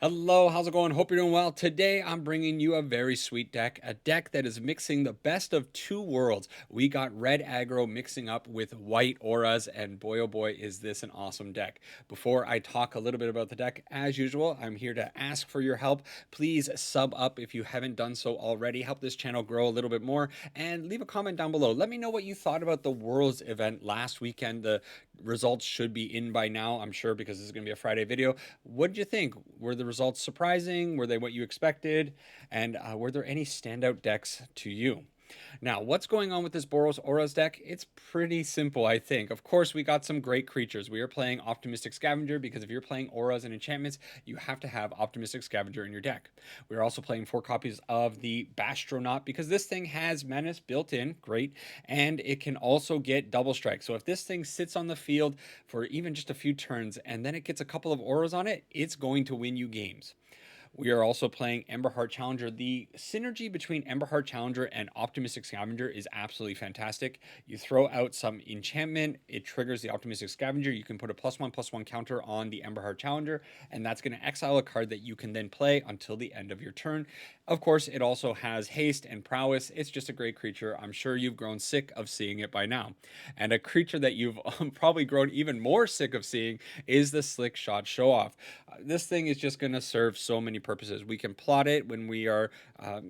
Hello, how's it going? Hope you're doing well. Today, I'm bringing you a very sweet deck, a deck that is mixing the best of two worlds. We got red aggro mixing up with white auras, and boy, oh boy, is this an awesome deck. Before I talk a little bit about the deck, as usual, I'm here to ask for your help. Please sub up if you haven't done so already. Help this channel grow a little bit more, and leave a comment down below. Let me know what you thought about the Worlds event last weekend. The results should be in by now, I'm sure, because this is going to be a Friday video. What did you think? Were the results surprising? Were they what you expected? And were there any standout decks to you? Now, what's going on with this Boros Auras deck? It's pretty simple, I think. Of course, we got some great creatures. We are playing Optimistic Scavenger because if you're playing Auras and enchantments, you have to have Optimistic Scavenger in your deck. We're also playing 4 copies of the Bashtronaut because this thing has Menace built in, great, and it can also get Double Strike. So if this thing sits on the field for even just a few turns and then it gets a couple of Auras on it, it's going to win you games. We are also playing Emberheart Challenger. The synergy between Emberheart Challenger and Optimistic Scavenger is absolutely fantastic. You throw out some enchantment, it triggers the Optimistic Scavenger. You can put a +1/+1 counter on the Emberheart Challenger, and that's going to exile a card that you can then play until the end of your turn. Of course, it also has haste and prowess. It's just a great creature. I'm sure you've grown sick of seeing it by now. And a creature that you've probably grown even more sick of seeing is the Slickshot Show Off. This thing is just going to serve so many purposes. We can plot it when we are,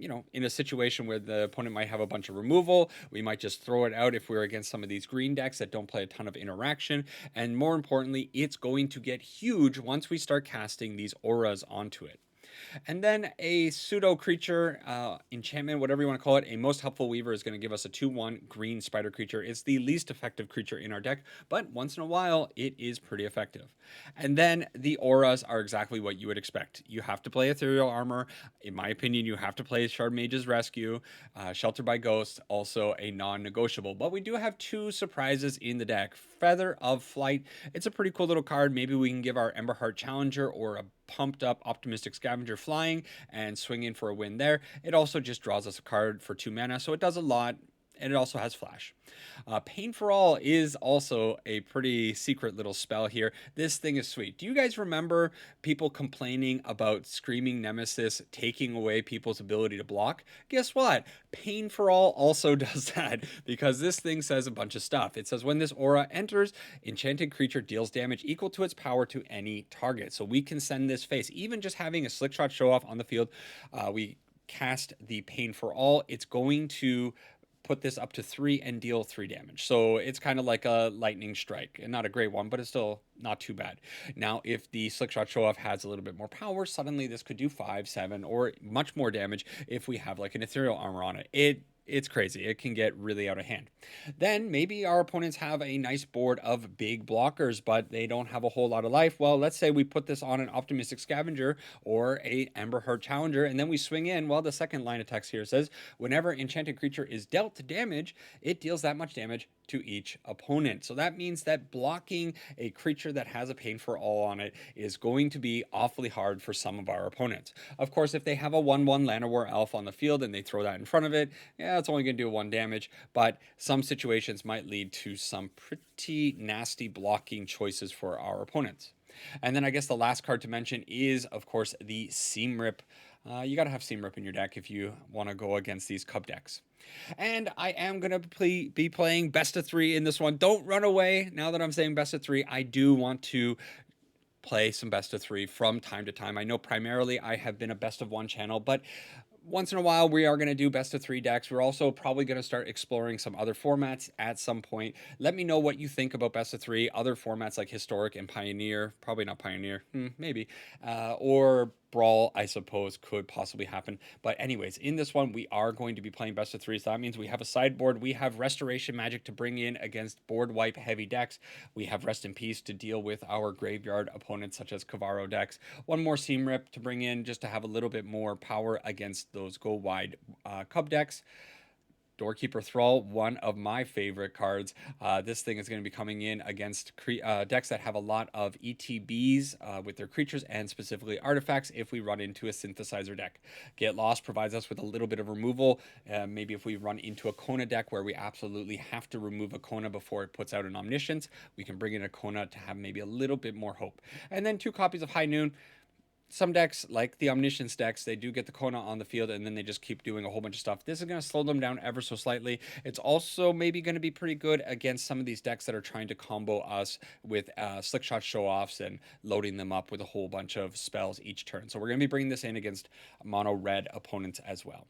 in a situation where the opponent might have a bunch of removal. We might just throw it out if we're against some of these green decks that don't play a ton of interaction. And more importantly, it's going to get huge once we start casting these auras onto it. And then a pseudo creature, enchantment, whatever you want to call it, a most helpful weaver is going to give us a 2/1 green spider creature. It's the least effective creature in our deck, but once in a while, it is pretty effective. And then the auras are exactly what you would expect. You have to play Ethereal Armor. In my opinion, you have to play Shard Mage's Rescue, Shelter by Ghost, also a non-negotiable. But we do have 2 surprises in the deck. Feather of Flight. It's a pretty cool little card. Maybe we can give our Emberheart Challenger or a pumped up Optimistic Scavenger flying and swing in for a win there. It also just draws us a card for 2 mana, so it does a lot. And it also has flash. Pain for All is also a pretty secret little spell here. This thing is sweet. Do you guys remember people complaining about Screaming Nemesis taking away people's ability to block? Guess what? Pain for All also does that because this thing says a bunch of stuff. It says when this aura enters, enchanted creature deals damage equal to its power to any target. So we can send this face. Even just having a Slickshot Show Off on the field, we cast the Pain for All. It's going to put this up to 3 and deal 3 damage. So it's kind of like a lightning strike, and not a great one, but it's still not too bad. Now, if the Slickshot Show Off has a little bit more power, suddenly this could do 5, 7, or much more damage if we have like an Ethereal Armor on it. It's crazy. It can get really out of hand. Then maybe our opponents have a nice board of big blockers, but they don't have a whole lot of life. Well, let's say we put this on an Optimistic Scavenger or a Emberheart Challenger, and then we swing in. Well, the second line of text here says, whenever enchanted creature is dealt damage, it deals that much damage to each opponent. So that means that blocking a creature that has a Pain for All on it is going to be awfully hard for some of our opponents. Of course, if they have a 1/1 Llanowar Elf on the field and they throw that in front of it, yeah, it's only going to do 1 damage, but some situations might lead to some pretty nasty blocking choices for our opponents. And then I guess the last card to mention is, of course, the Seam Rip. You got to have Seam Rip in your deck if you want to go against these Cub decks. And I am going to be playing best of 3 in this one. Don't run away. Now that I'm saying best of 3, I do want to play some best of 3 from time to time. I know primarily I have been a best of 1 channel, but once in a while we are going to do best of 3 decks. We're also probably going to start exploring some other formats at some point. Let me know what you think about best of 3, other formats like Historic and Pioneer. Probably not Pioneer, maybe, or Brawl, I suppose, could possibly happen. But anyways, in this one, we are going to be playing best of 3. So that means we have a sideboard. We have Restoration Magic to bring in against board wipe heavy decks. We have Rest in Peace to deal with our graveyard opponents, such as Kavaro decks. One more Seam Rip to bring in just to have a little bit more power against those go wide Cub decks. Doorkeeper Thrall, one of my favorite cards. This thing is going to be coming in against decks that have a lot of ETBs with their creatures and specifically artifacts if we run into a synthesizer deck. Get Lost provides us with a little bit of removal. Maybe if we run into a Kona deck where we absolutely have to remove a Kona before it puts out an Omniscience, we can bring in a Kona to have maybe a little bit more hope. And then 2 copies of High Noon. some decks, like the Omniscience decks, they do get the Kona on the field and then they just keep doing a whole bunch of stuff. This is going to slow them down ever so slightly. It's also maybe going to be pretty good against some of these decks that are trying to combo us with Slickshot show-offs and loading them up with a whole bunch of spells each turn. So we're going to be bringing this in against mono-red opponents as well.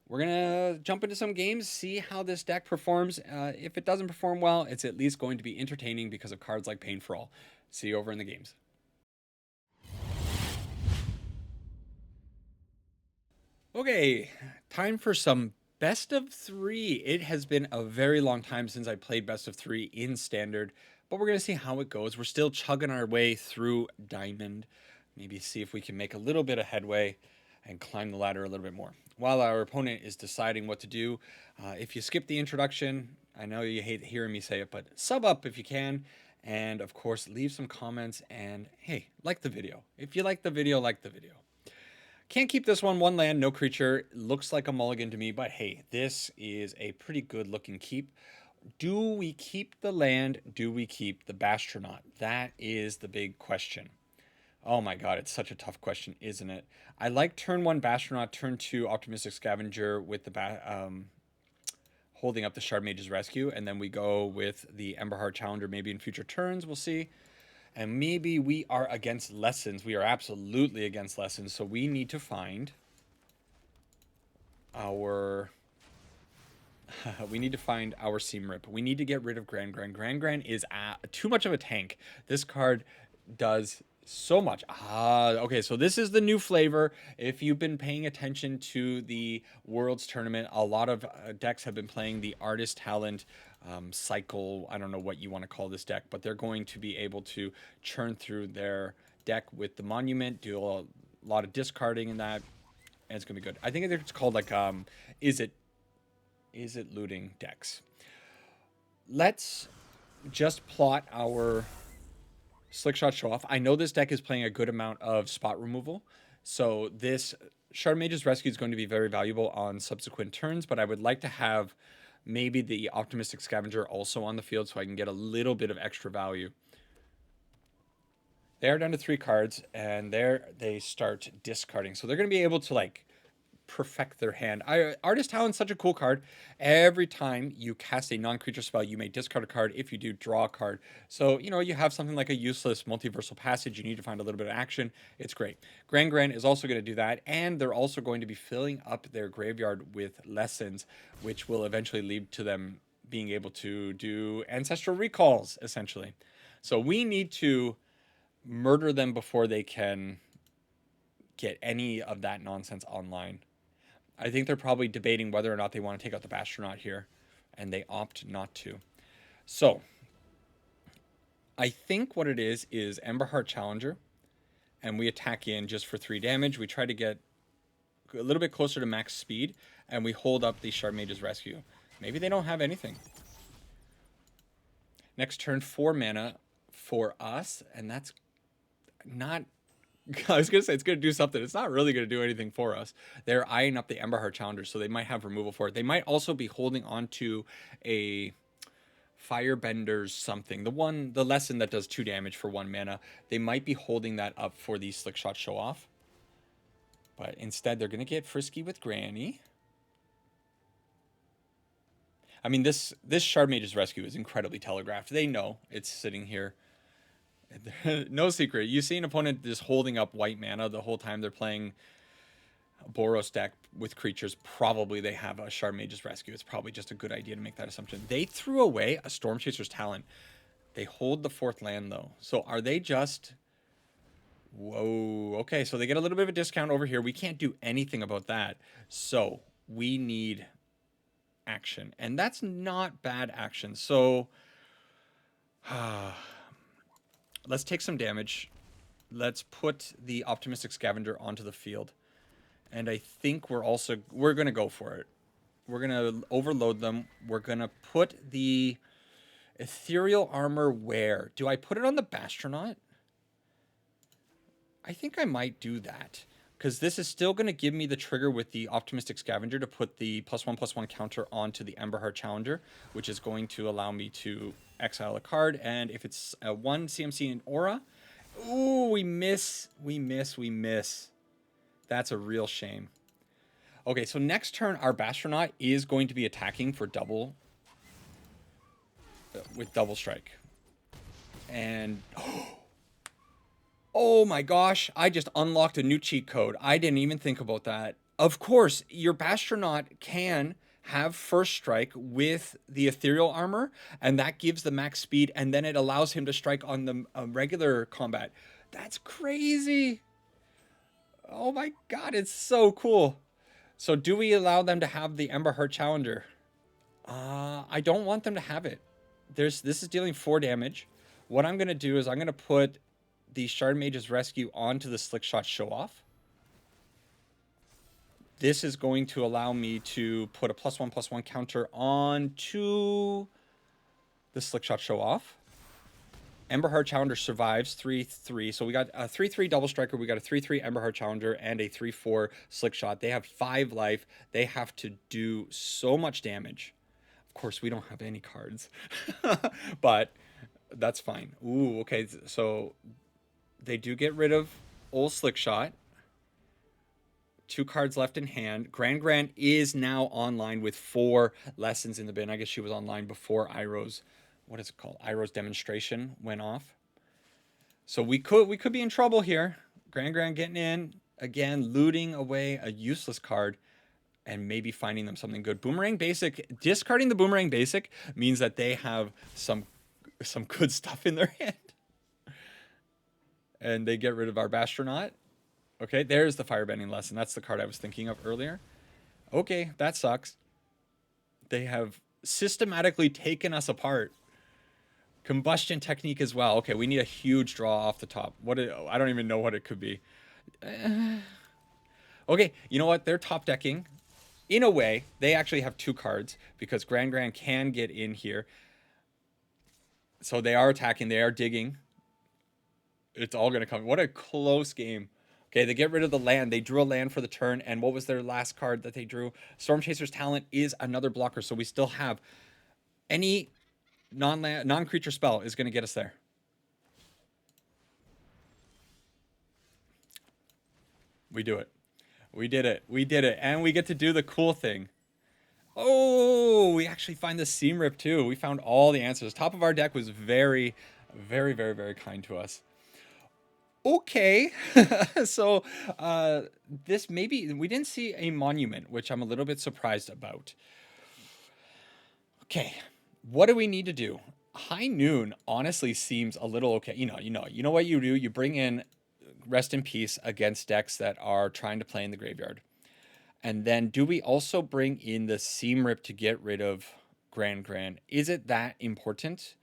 We're going to jump into some games, see how this deck performs. If it doesn't perform well, it's at least going to be entertaining because of cards like Pain for All. See you over in the games. Okay, time for some best of three. It has been a very long time since I played best of three in standard, but we're going to see how it goes. We're still chugging our way through Diamond. Maybe see if we can make a little bit of headway and climb the ladder a little bit more. While our opponent is deciding what to do, if you skip the introduction, I know you hate hearing me say it, but sub up if you can. And of course, leave some comments and hey, like the video. If you like the video, like the video. Can't keep this one land, no creature. Looks like a mulligan to me, but hey, this is a pretty good looking keep. Do we keep the land? Do we keep the Bashtronaut? That is the big question. Oh my god, it's such a tough question, isn't it? I like turn 1 Bashtronaut, turn 2 Optimistic Scavenger with the holding up the Shard Mage's Rescue, and then we go with the Emberheart Challenger maybe in future turns, we'll see. And maybe we are against lessons. We are absolutely against lessons. So we need to find our... we need to find our Seam Rip. We need to get rid of Gran Gran. Gran Gran is too much of a tank. This card does so much. Okay, so this is the new flavor. If you've been paying attention to the Worlds Tournament, a lot of decks have been playing the Artist Talent cycle. I don't know what you want to call this deck, but they're going to be able to churn through their deck with the Monument, do a lot of discarding in that, and it's going to be good. I think it's called like, is it looting decks? Let's just plot our Slickshot show off. I know this deck is playing a good amount of spot removal, so this Shard Mage's Rescue is going to be very valuable on subsequent turns, but I would like to have maybe the Optimistic Scavenger also on the field so I can get a little bit of extra value. They're down to 3 cards, and there they start discarding. So they're going to be able to like perfect their hand. Artist Talent's such a cool card. Every time you cast a non-creature spell, you may discard a card. If you do, draw a card. So, you know, you have something like a useless multiversal passage. You need to find a little bit of action. It's great. Gran Gran is also going to do that. And they're also going to be filling up their graveyard with lessons, which will eventually lead to them being able to do ancestral recalls, essentially. So we need to murder them before they can get any of that nonsense online. I think they're probably debating whether or not they want to take out the Bashtronaut here, and they opt not to. So, I think what it is Emberheart Challenger, and we attack in just for 3 damage. We try to get a little bit closer to max speed, and we hold up the Shard Mage's Rescue. Maybe they don't have anything. Next turn, 4 mana for us, and that's not... I was going to say it's going to do something. It's not really going to do anything for us. They're eyeing up the Emberheart Challenger, so they might have removal for it. They might also be holding on to a Firebender's something. The lesson that does 2 damage for 1 mana. They might be holding that up for the Slickshot show-off. But instead, they're going to get frisky with Granny. I mean, this Shard Mage's Rescue is incredibly telegraphed. They know it's sitting here. No secret. You see an opponent just holding up white mana the whole time they're playing a Boros deck with creatures. Probably they have a Shard Mage's Rescue. It's probably just a good idea to make that assumption. They threw away a Storm Chaser's Talent. They hold the 4th land, though. So are they just... Whoa. Okay, so they get a little bit of a discount over here. We can't do anything about that. So we need action. And that's not bad action. So... let's take some damage. Let's put the Optimistic Scavenger onto the field. And I think we're going to go for it. We're going to overload them. We're going to put the Ethereal Armor where? Do I put it on the Bashtronaut? I think I might do that. Because this is still going to give me the trigger with the Optimistic Scavenger to put the +1/+1 counter onto the Emberheart Challenger, which is going to allow me to exile a card. And if it's a 1 CMC in Aura, Ooh, we miss. We miss. We miss. That's a real shame. Okay, so next turn, our Bastronaut is going to be attacking for double, with double strike. And oh my gosh, I just unlocked a new cheat code. I didn't even think about that. Of course, your Bastronaut can have first strike with the ethereal armor, and that gives the max speed, and then it allows him to strike on the regular combat. That's crazy. Oh my god, it's so cool. So do we allow them to have the Emberheart Challenger? I don't want them to have it. This is dealing 4 damage. What I'm going to do is I'm going to put the Shard Mage's Rescue onto the Slickshot Show-Off. This is going to allow me to put a +1/+1 counter onto the Slickshot Show-Off. Emberheart Challenger survives 3/3. So we got a 3/3 Double Striker. We got a 3/3 Emberheart Challenger and a 3/4 Slickshot. They have 5 life. They have to do so much damage. Of course, we don't have any cards, but that's fine. Ooh, okay. So they do get rid of old Slickshot. 2 cards left in hand. Gran is now online with 4 lessons in the bin. I guess she was online before Iroh's, what is it called? Iroh's demonstration went off. So we could be in trouble here. Gran getting in again, looting away a useless card, and maybe finding them something good. Boomerang Basic, discarding the Boomerang Basic means that they have some good stuff in their hand. And they get rid of our Bastronaut. Okay, there's the Firebending Lesson. That's the card I was thinking of earlier. Okay, that sucks. They have systematically taken us apart. Combustion Technique as well. Okay, we need a huge draw off the top. I don't even know what it could be. Okay, you know what? They're top decking. In a way, they actually have 2 cards because Gran can get in here. So they are attacking. They are digging. It's all going to come. What a close game. Okay, they get rid of the land. They drew a land for the turn. And what was their last card that they drew? Storm Chaser's Talent is another blocker. So we still have any non-creature spell is going to get us there. We do it. We did it. We did it. And we get to do the cool thing. Oh, we actually find the Seam Rip too. We found all the answers. Top of our deck was very, very, very, very kind to us. Okay. So this maybe, we didn't see a monument, which I'm a little bit surprised about. Okay. What do we need to do? High Noon honestly seems a little okay. You know what you do? You bring in Rest in Peace against decks that are trying to play in the graveyard. And then do we also bring in the Seam Rip to get rid of Gran? Is it that important?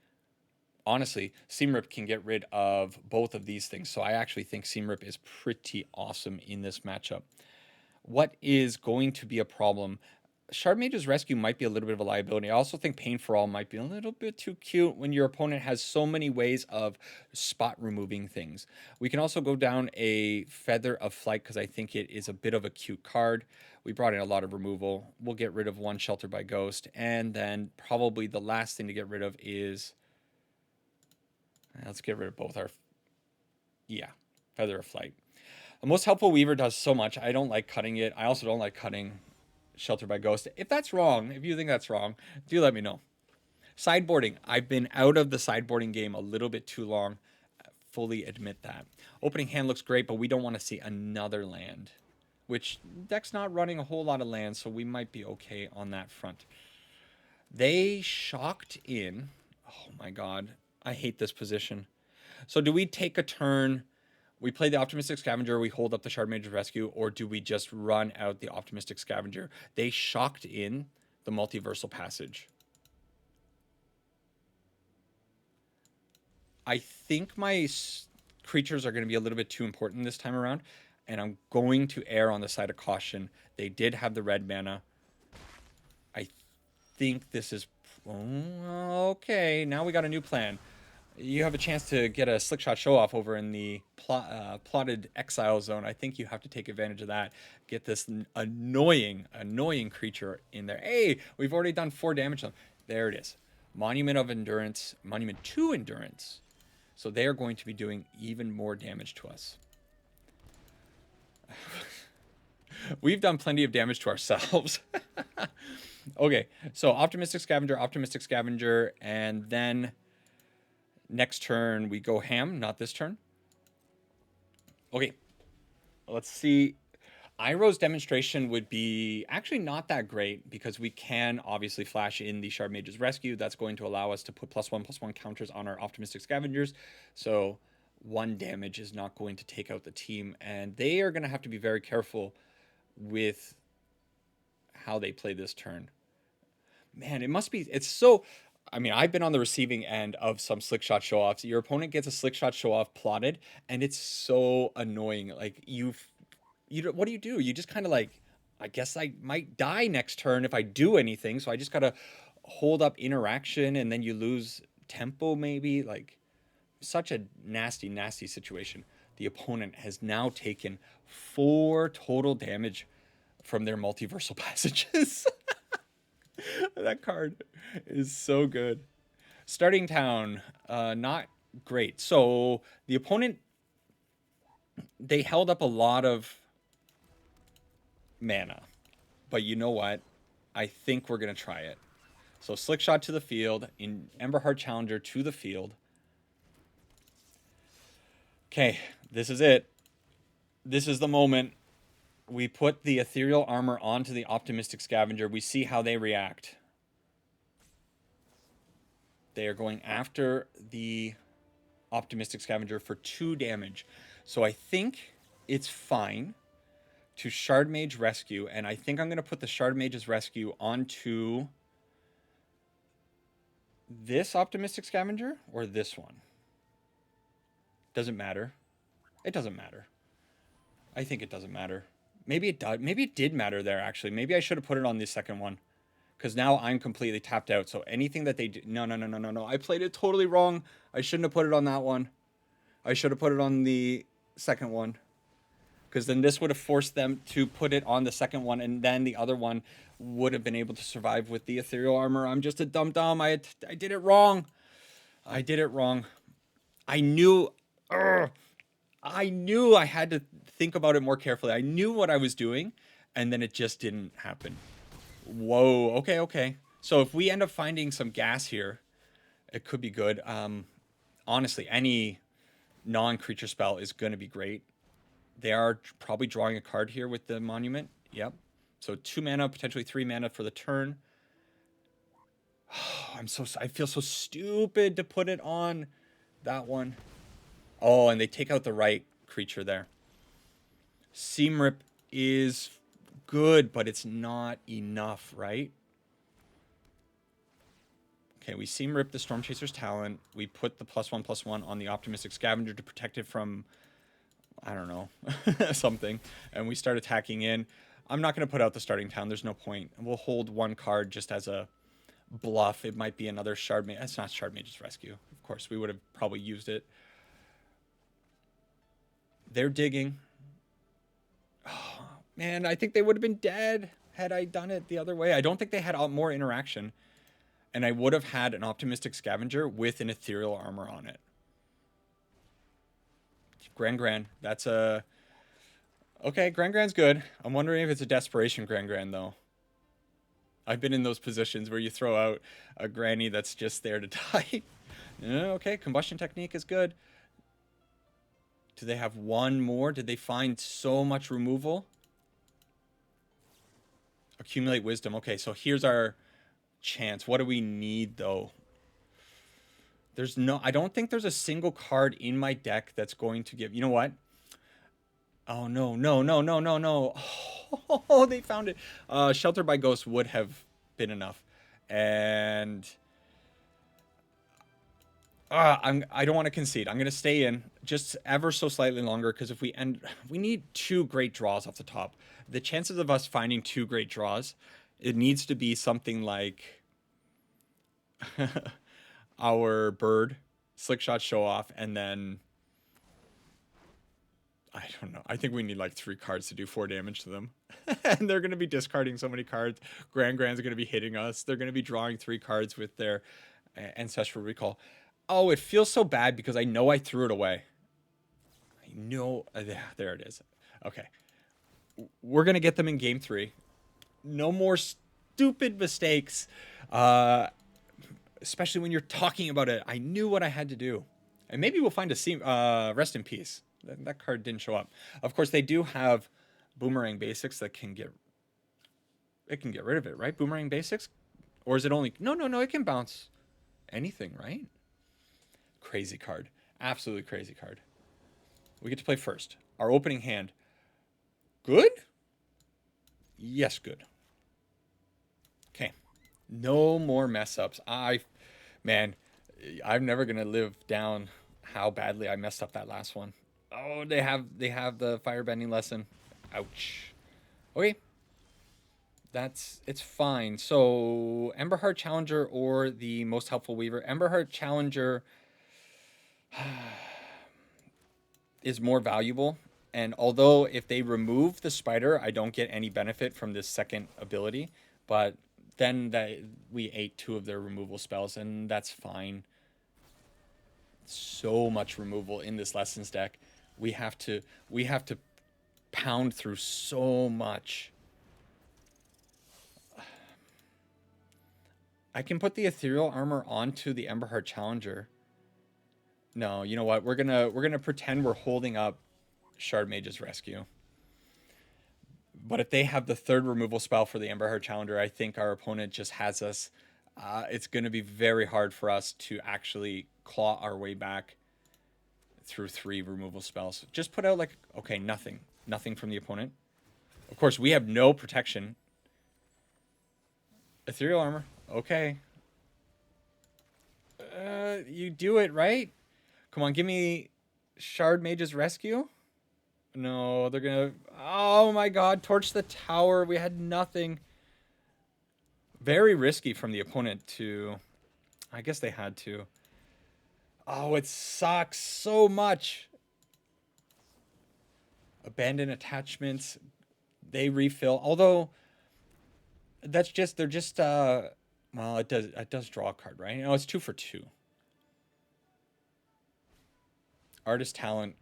Honestly, Seam Rip can get rid of both of these things. So I actually think Seam Rip is pretty awesome in this matchup. What is going to be a problem? Shard Mage's Rescue might be a little bit of a liability. I also think Pain for All might be a little bit too cute when your opponent has so many ways of spot removing things. We can also go down a Feather of Flight because I think it is a bit of a cute card. We brought in a lot of removal. We'll get rid of 1 Shelter by Ghost. And then probably the last thing to get rid of is... let's get rid of both our... yeah, Feather of Flight. The Most Helpful Weaver does so much. I don't like cutting it. I also don't like cutting Shelter by Ghost. If that's wrong, if you think that's wrong, do let me know. Sideboarding. I've been out of the sideboarding game a little bit too long. Fully admit that. Opening hand looks great, but we don't want to see another land. Which, deck's not running a whole lot of lands, so we might be okay on that front. They shocked in. Oh my god. I hate this position. So do we take a turn... we play the Optimistic Scavenger, we hold up the Shard Mage's Rescue, or do we just run out the Optimistic Scavenger? They shocked in the Multiversal Passage. I think my creatures are going to be a little bit too important this time around, and I'm going to err on the side of caution. They did have the red mana. I think this is... oh, okay, now we got a new plan. You have a chance to get a Slickshot Show-Off over in the plotted exile zone. I think you have to take advantage of that. Get this annoying creature in there. Hey, we've already done 4 damage. There it is. Monument of Endurance. Monument to Endurance. So they are going to be doing even more damage to us. We've done plenty of damage to ourselves. Okay, so Optimistic Scavenger, and then next turn we go ham, not this turn. Okay, let's see. Iroh's demonstration would be actually not that great because we can obviously flash in the Shard Mage's Rescue. That's going to allow us to put +1/+1 counters on our Optimistic Scavengers. So 1 damage is not going to take out the team. And they are going to have to be very careful with how they play this turn. Man, it must be, it's so, I mean, I've been on the receiving end of some Slickshot show-offs. Your opponent gets a Slickshot show-off plotted, and it's so annoying. Like, what do? You just kind of like, I guess I might die next turn if I do anything. So I just got to hold up interaction, and then you lose tempo maybe. Like, such a nasty, nasty situation. The opponent has now taken 4 total damage from their multiversal passages. That card is so good. Starting town, not great. So the opponent, they held up a lot of mana. But you know what? I think we're going to try it. So Slickshot to the field, in Emberheart Challenger to the field. Okay, this is it. This is the moment. We put the Ethereal Armor onto the Optimistic Scavenger. We see how they react. They are going after the Optimistic Scavenger for 2 damage. So I think it's fine to Shard Mage Rescue, and I think I'm going to put the Shard Mage's Rescue onto this Optimistic Scavenger or this one. Doesn't matter. It doesn't matter. I think it doesn't matter. Maybe it does. Maybe it did matter there, actually. Maybe I should have put it on the second one. Because now I'm completely tapped out. So anything that they do... No. I played it totally wrong. I shouldn't have put it on that one. I should have put it on the second one. Because then this would have forced them to put it on the second one. And then the other one would have been able to survive with the Ethereal Armor. I'm just a dum-dum. I did it wrong. I did it wrong. I knew... I knew I had to think about it more carefully. I knew what I was doing, and then it just didn't happen. Whoa, okay. So if we end up finding some gas here, it could be good. Honestly, any non-creature spell is going to be great. They are probably drawing a card here with the Monument. Yep. So 2 mana, potentially 3 mana for the turn. I feel so stupid to put it on that one. Oh, and they take out the right creature there. Seam Rip is good, but it's not enough, right? Okay, we Seam Rip the Stormchaser's Talent. We put the +1/+1 on the Optimistic Scavenger to protect it from, I don't know, something. And we start attacking in. I'm not going to put out the starting town. There's no point. We'll hold 1 card just as a bluff. It might be another Shard Mage. It's not Shard Mage's Rescue. Of course, we would have probably used it. They're digging. Oh, man, I think they would have been dead had I done it the other way. I don't think they had more interaction. And I would have had an Optimistic Scavenger with an Ethereal Armor on it. Gran. That's a... Okay, Gran's good. I'm wondering if it's a Desperation Gran, though. I've been in those positions where you throw out a granny that's just there to die. Okay, Combustion Technique is good. Do they have 1 more? Did they find so much removal? Accumulate Wisdom. Okay, so here's our chance. What do we need, though? I don't think there's a single card in my deck that's going to give... You know what? Oh, no. Oh, they found it. Shelter by Ghost would have been enough. And... I don't want to concede. I'm going to stay in just ever so slightly longer because if we need 2 great draws off the top. The chances of us finding 2 great draws, it needs to be something like our bird, Slickshot Show Off, and then I don't know. I think we need like 3 cards to do 4 damage to them. And they're going to be discarding so many cards. Gran's going to be hitting us. They're going to be drawing 3 cards with their Ancestral Recall. Oh, it feels so bad because I know I threw it away. I know. Yeah, there it is. Okay. We're going to get them in game three. No more stupid mistakes. Uh, Especially when you're talking about it. I knew what I had to do. And maybe we'll find rest in peace. That card didn't show up. Of course, they do have boomerang basics that can get rid of it, right? Boomerang basics? Or is it only no no no, it can bounce anything, right? Crazy card. Absolutely crazy card. We get to play first. Our opening hand. Good? Yes, good. Okay. No more mess ups. Man, I'm never gonna live down how badly I messed up that last one. Oh, they have the firebending lesson. Ouch. Okay, it's fine. So Emberheart Challenger or the most helpful Weaver. Emberheart Challenger is more valuable. And although if they remove the spider, I don't get any benefit from this second ability, but then that we ate two of their removal spells, and that's fine. So much removal in this lessons deck. We have to we have to pound through so much. I can put the ethereal armor onto the Emberheart Challenger. No, you know what? We're gonna pretend we're holding up Shard Mage's Rescue. But if they have the third removal spell for the Emberheart Challenger, I think our opponent just has us. It's going to be very hard for us to actually claw our way back through three removal spells. Just put out like, okay, nothing from the opponent. Of course, we have no protection. Ethereal armor, okay. You do it right. Come on, give me Shard Mage's Rescue. No, they're gonna. Oh my God! Torch the tower. We had nothing. Very risky from the opponent to. I guess they had to. Oh, it sucks so much. Abandon attachments. They refill. Although that's just they're just well, it does draw a card, right? No, it's 2 for 2. Artist talent,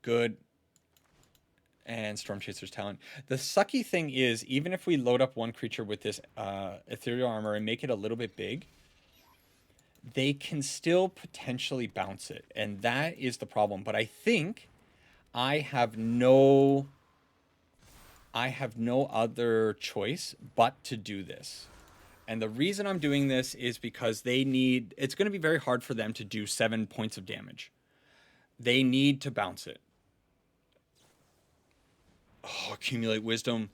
good, and Storm Chaser's talent. The sucky thing is, even if we load up one creature with this ethereal armor and make it a little bit big, they can still potentially bounce it, and that is the problem. But I think I have no I have no other choice but to do this. And the reason I'm doing this is because it's going to be very hard for them to do 7 points of damage. They need to bounce it. Oh, accumulate wisdom.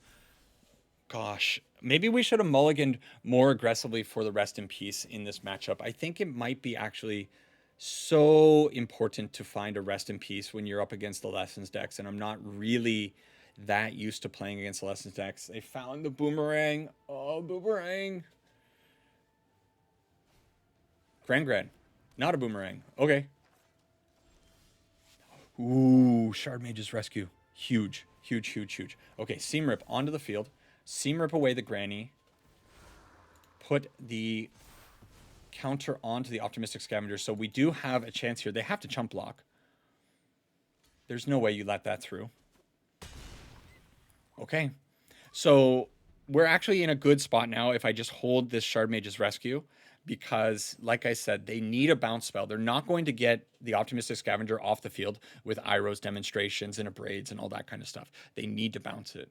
Gosh, maybe we should have mulliganed more aggressively for the rest in peace in this matchup. I think it might be actually so important to find a rest in peace when you're up against the lessons decks, and I'm not really that used to playing against the lessons decks. They found the boomerang. Oh, boomerang. Grand. Not a boomerang. Okay. Ooh, Shard Mage's Rescue. Huge, huge, huge, huge. Okay, Seam Rip onto the field. Seam Rip away the Granny. Put the counter onto the Optimistic Scavenger. So we do have a chance here. They have to chump block. There's no way you let that through. Okay. So we're actually in a good spot now if I just hold this Shard Mage's Rescue, because, like I said, they need a bounce spell. They're not going to get the Optimistic Scavenger off the field with Iroh's demonstrations and abrades and all that kind of stuff. They need to bounce it.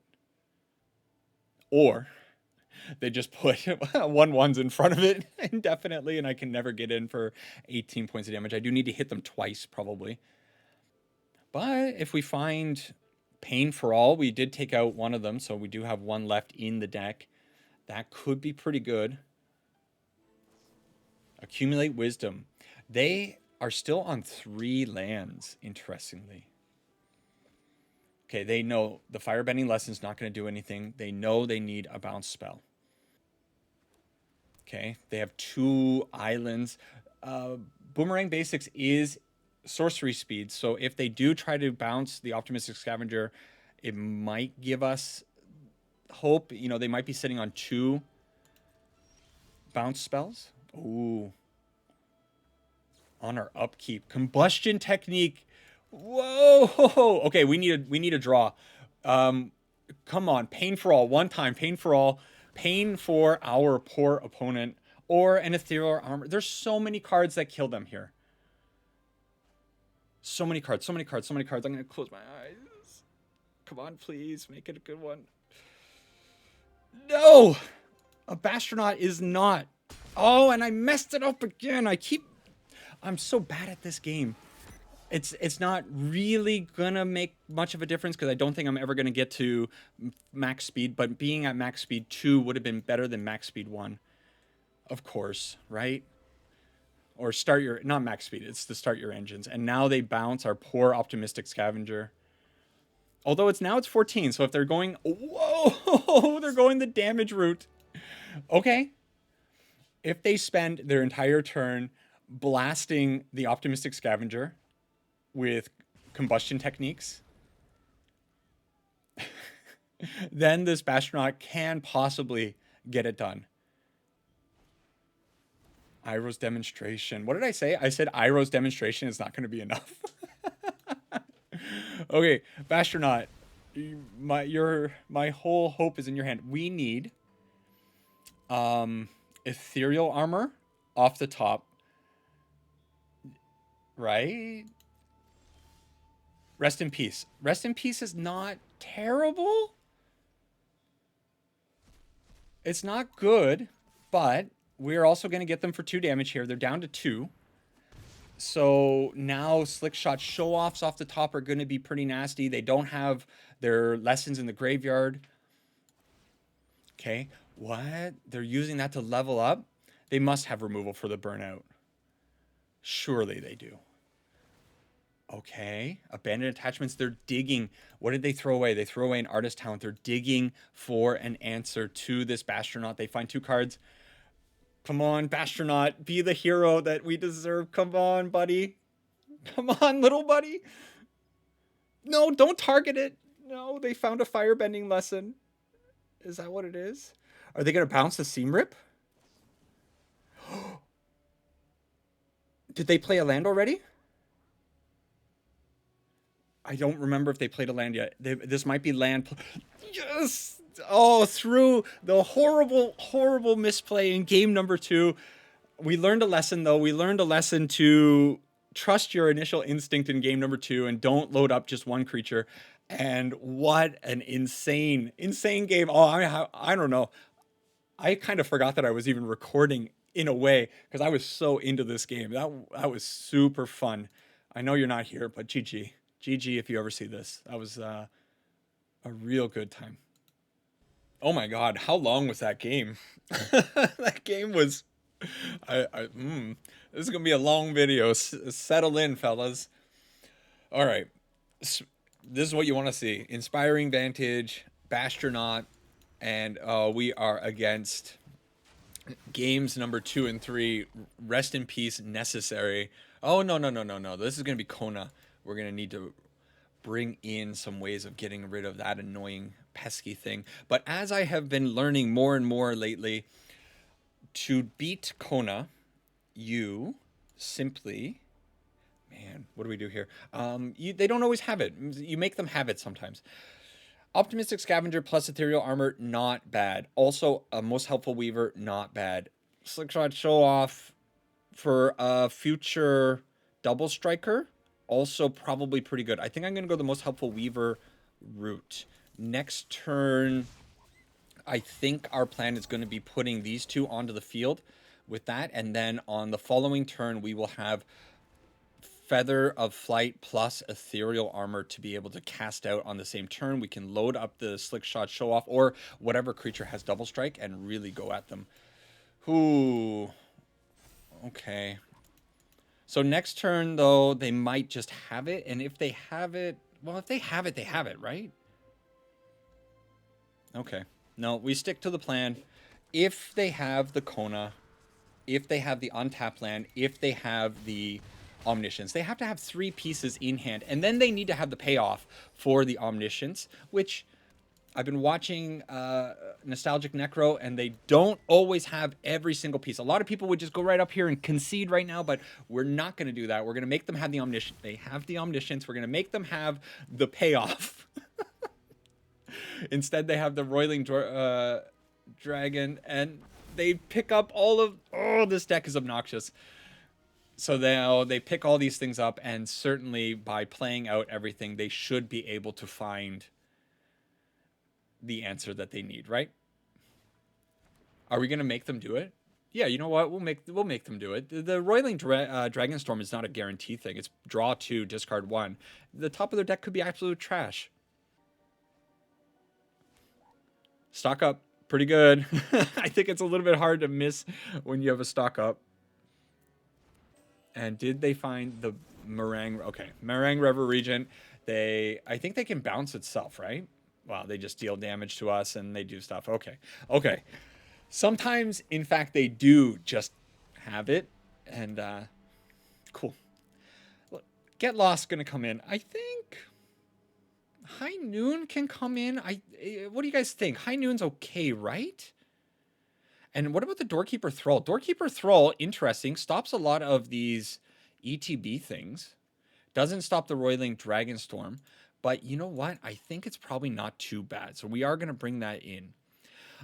Or they just put 1/1s in front of it indefinitely, and I can never get in for 18 points of damage. I do need to hit them twice, probably. But if we find Pain for All, we did take out one of them, so we do have one left in the deck. That could be pretty good. Accumulate Wisdom. They are still on 3 lands, interestingly. Okay, they know the Firebending Lesson's not going to do anything. They know they need a bounce spell. Okay, they have 2 islands. Boomerang Basics is sorcery speed, so if they do try to bounce the Optimistic Scavenger, it might give us hope. You know, they might be sitting on 2 bounce spells. Ooh. on our upkeep. Combustion technique. Whoa. Okay, we need a draw. Come on, pain for all. One time, pain for all. Pain for our poor opponent. Or an ethereal armor. There's so many cards that kill them here. So many cards, so many cards, so many cards. I'm gonna close my eyes. Come on, please, make it a good one. No! A Bashtronaut is not. Oh, and I messed it up again. I'm so bad at this game. It's not really gonna make much of a difference because I don't think I'm ever gonna get to max speed, but being at max speed 2 would have been better than max speed 1. Of course, right? Or start your, not max speed, it's to start your engines. And now they bounce our poor optimistic scavenger. Although it's 14, so if they're going, whoa, they're going the damage route. Okay. If they spend their entire turn blasting the optimistic scavenger with combustion techniques, then this Bashtronaut can possibly get it done. Iroh's demonstration. What did I say? I said Iroh's demonstration is not going to be enough. Okay, Bashtronaut, my whole hope is in your hand. We need ethereal armor off the top, right? Rest in peace. Rest in peace is not terrible. It's not good, but we're also going to get them for 2 damage here. They're down to 2. So now Slickshot show-offs off the top are going to be pretty nasty. They don't have their lessons in the graveyard. Okay, what? They're using that to level up? They must have removal for the Burnout. Surely they do. Okay, abandoned attachments. They're digging. What did they throw away? They throw away an artist talent. They're digging for an answer to this Bashtronaut. They find 2 cards. Come on, Bashtronaut. Be the hero that we deserve. Come on, buddy. Come on, little buddy. No, don't target it. No, they found a firebending lesson. Is that what it is? Are they going to bounce the Seam Rip? Did they play a land already? I don't remember if they played a land yet. This might be land. Yes! Oh, through the horrible misplay in game number 2. We learned a lesson, though. We learned a lesson to trust your initial instinct in game number 2 and don't load up just one creature. And what an insane game. Oh, I don't know. I kind of forgot that I was even recording in a way because I was so into this game. That was super fun. I know you're not here, but GG. GG if you ever see this. That was a real good time. Oh my god, how long was that game? That game was... This is going to be a long video. Settle in, fellas. All right. This is what you want to see. Inspiring Vantage, Bashtronaut, and we are against games number 2 and 3. Rest in peace, Necessary. Oh, no. This is going to be Kona. We're going to need to bring in some ways of getting rid of that annoying pesky thing. But as I have been learning more and more lately, to beat Kona, you simply, man, what do we do here? They don't always have it. You make them have it sometimes. Optimistic Scavenger plus Ethereal Armor, not bad. Also, a Most Helpful Weaver, not bad. Slickshot Show Off for a future Double Striker, also probably pretty good. I think I'm going to go the Most Helpful Weaver route. Next turn, I think our plan is going to be putting these 2 onto the field with that. And then on the following turn, we will have Feather of Flight plus Ethereal Armor to be able to cast out on the same turn. We can load up the Slickshot Show Off or whatever creature has Double Strike and really go at them. Ooh. Okay. So next turn, though, they might just have it. And if they have it, well, if they have it, right? Okay. No, we stick to the plan. If they have the Kona, if they have the untapped land, if they have the Omniscience, they have to have 3 pieces in hand. And then they need to have the payoff for the Omniscience, which I've been watching Nostalgic Necro, and they don't always have every single piece. A lot of people would just go right up here and concede right now, but we're not going to do that. We're going to make them have the omniscience. They have the omniscience. We're going to make them have the payoff. Instead, they have the roiling dragon, and they pick up all of... Oh, this deck is obnoxious. So they pick all these things up, and certainly by playing out everything, they should be able to find the answer that they need, right? Are we going to make them do it? Yeah, you know what? We'll make them do it. The Roiling Dragonstorm is not a guarantee thing. It's draw 2, discard 1. The top of their deck could be absolute trash. Stock up, pretty good. I think it's a little bit hard to miss when you have a stock up. And did they find the Meringue? Okay, Meringue River Regent. I think they can bounce itself, right? Wow, they just deal damage to us and they do stuff. Okay, okay. Sometimes, in fact, they do just have it, and cool. Look, Get Lost gonna come in. I think High Noon can come in. What do you guys think? High Noon's okay, right? And what about the Doorkeeper Thrall? Doorkeeper Thrall, interesting, stops a lot of these ETB things. Doesn't stop the Roiling Dragonstorm. But you know what? I think it's probably not too bad. So we are going to bring that in.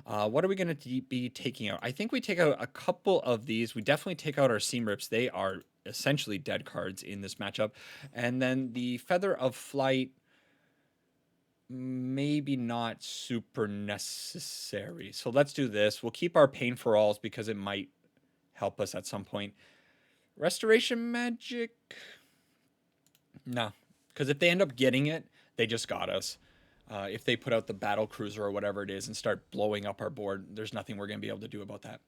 What are we going to be taking out? I think we take out a couple of these. We definitely take out our Seam Rips. They are essentially dead cards in this matchup. And then the Feather of Flight, maybe not super necessary. So let's do this. We'll keep our Pain for Alls because it might help us at some point. Restoration Magic? No. Because if they end up getting it, they just got us. If they put out the Battle Cruiser or whatever it is and start blowing up our board, there's nothing we're going to be able to do about that.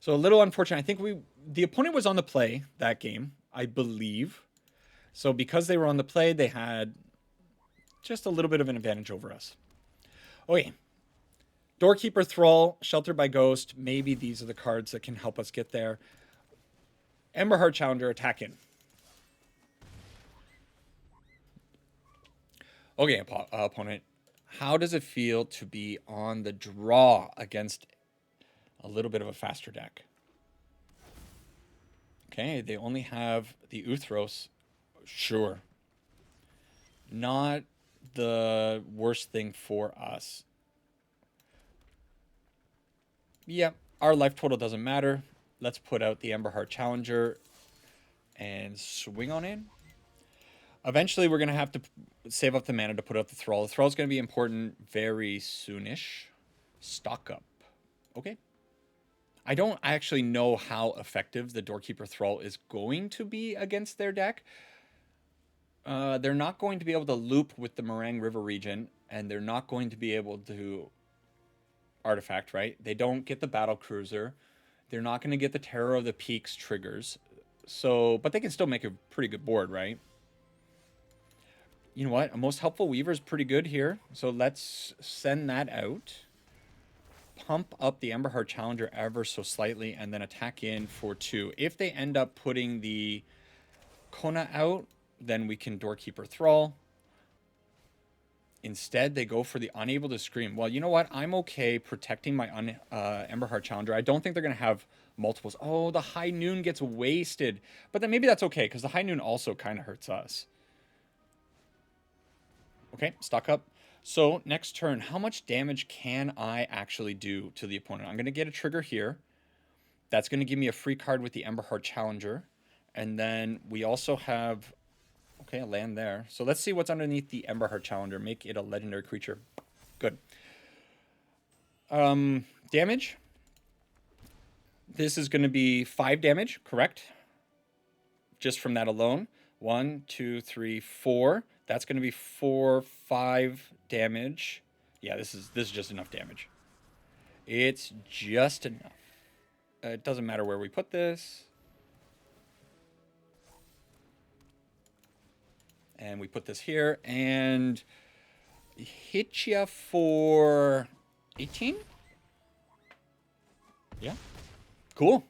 So a little unfortunate. I think the opponent was on the play that game, I believe. So because they were on the play, they had just a little bit of an advantage over us. Okay. Doorkeeper Thrall, Sheltered by Ghost. Maybe these are the cards that can help us get there. Emberheart Challenger, attack in. Okay, opponent. How does it feel to be on the draw against a little bit of a faster deck? Okay, they only have the Uthros. Sure. Not the worst thing for us. Yep, our life total doesn't matter. Let's put out the Emberheart Challenger and swing on in. Eventually, we're going to have to save up the mana to put out the Thrall. The Thrall is going to be important very soonish. Stock up. Okay. I don't actually know how effective the Doorkeeper Thrall is going to be against their deck. They're not going to be able to loop with the Meringue River region, and they're not going to be able to artifact, right? They don't get the Battle Cruiser. They're not going to get the Terror of the Peaks triggers. So, but they can still make a pretty good board, right? You know what? A Most Helpful Weaver is pretty good here. So let's send that out. Pump up the Emberheart Challenger ever so slightly and then attack in for 2. If they end up putting the Kona out, then we can Doorkeeper Thrall. Instead, they go for the Unable to Scream. Well, you know what? I'm okay protecting my Emberheart Challenger. I don't think they're going to have multiples. Oh, the High Noon gets wasted. But then maybe that's okay because the High Noon also kind of hurts us. Okay, stock up. So next turn, how much damage can I actually do to the opponent? I'm going to get a trigger here. That's going to give me a free card with the Emberheart Challenger. And then we also have, okay, a land there. So let's see what's underneath the Emberheart Challenger. Make it a legendary creature. Good. Damage. This is going to be 5 damage, correct? Just from that alone. 1, 2, 3, 4. That's going to be 4, 5 damage. Yeah, this is just enough damage. It's just enough. It doesn't matter where we put this. And we put this here and hit you for 18. Yeah. Cool.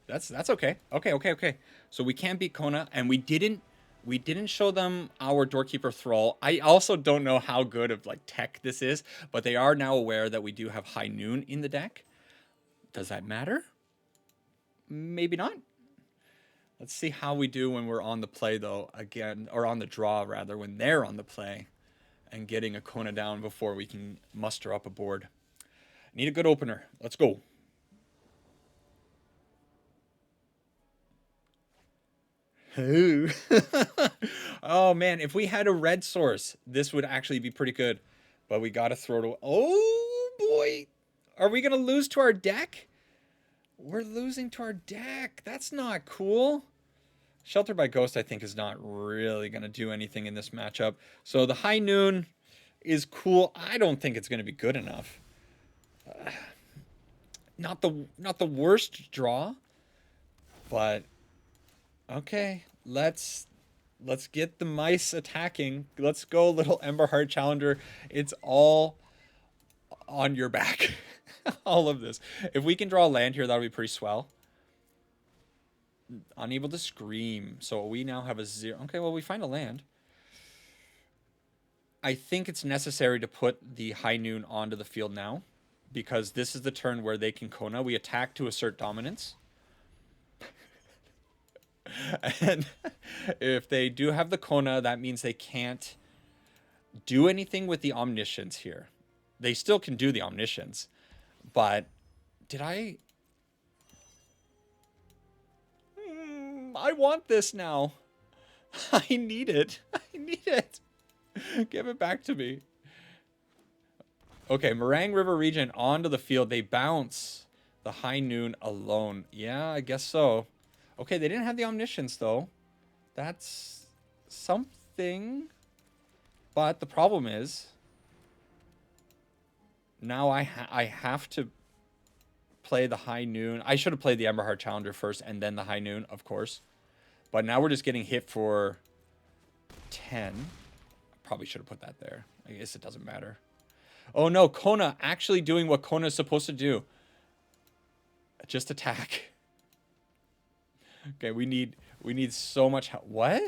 That's okay. Okay. So we can beat Kona, and we didn't We didn't show them our Doorkeeper Thrall. I also don't know how good of like tech this is, but they are now aware that we do have High Noon in the deck. Does that matter? Maybe not. Let's see how we do when we're on the play, though, again, or on the draw, rather, when they're on the play and getting a Kona down before we can muster up a board. Need a good opener. Let's go. Oh, man, if we had a red source, this would actually be pretty good. But we got to throw it away. Oh, boy. Are we going to lose to our deck? We're losing to our deck. That's not cool. Shelter by Ghost, I think, is not really going to do anything in this matchup. So the High Noon is cool. I don't think it's going to be good enough. Not the worst draw, but okay. Let's get the mice attacking. Let's go, little Emberheart Challenger. It's all on your back. All of this. If we can draw a land here, that'll be pretty swell. Unable to scream. So we now have a 0. Okay, well, we find a land. I think it's necessary to put the High Noon onto the field now, because this is the turn where they can Kona. We attack to assert dominance. And if they do have the Kona, that means they can't do anything with the Omniscience here. They still can do the Omniscience, but did I... I want this now. I need it. I need it. Give it back to me. Okay, Meringue River Regent onto the field. They bounce the High Noon alone. Yeah, I guess so. Okay, they didn't have the Omniscience, though. That's something. But the problem is, now I have to play the High Noon. I should have played the Emberheart Challenger first and then the High Noon, of course. But now we're just getting hit for 10. Probably should have put that there. I guess it doesn't matter. Oh no, Kona actually doing what Kona is supposed to do. Just attack. Okay, we need so much help. What?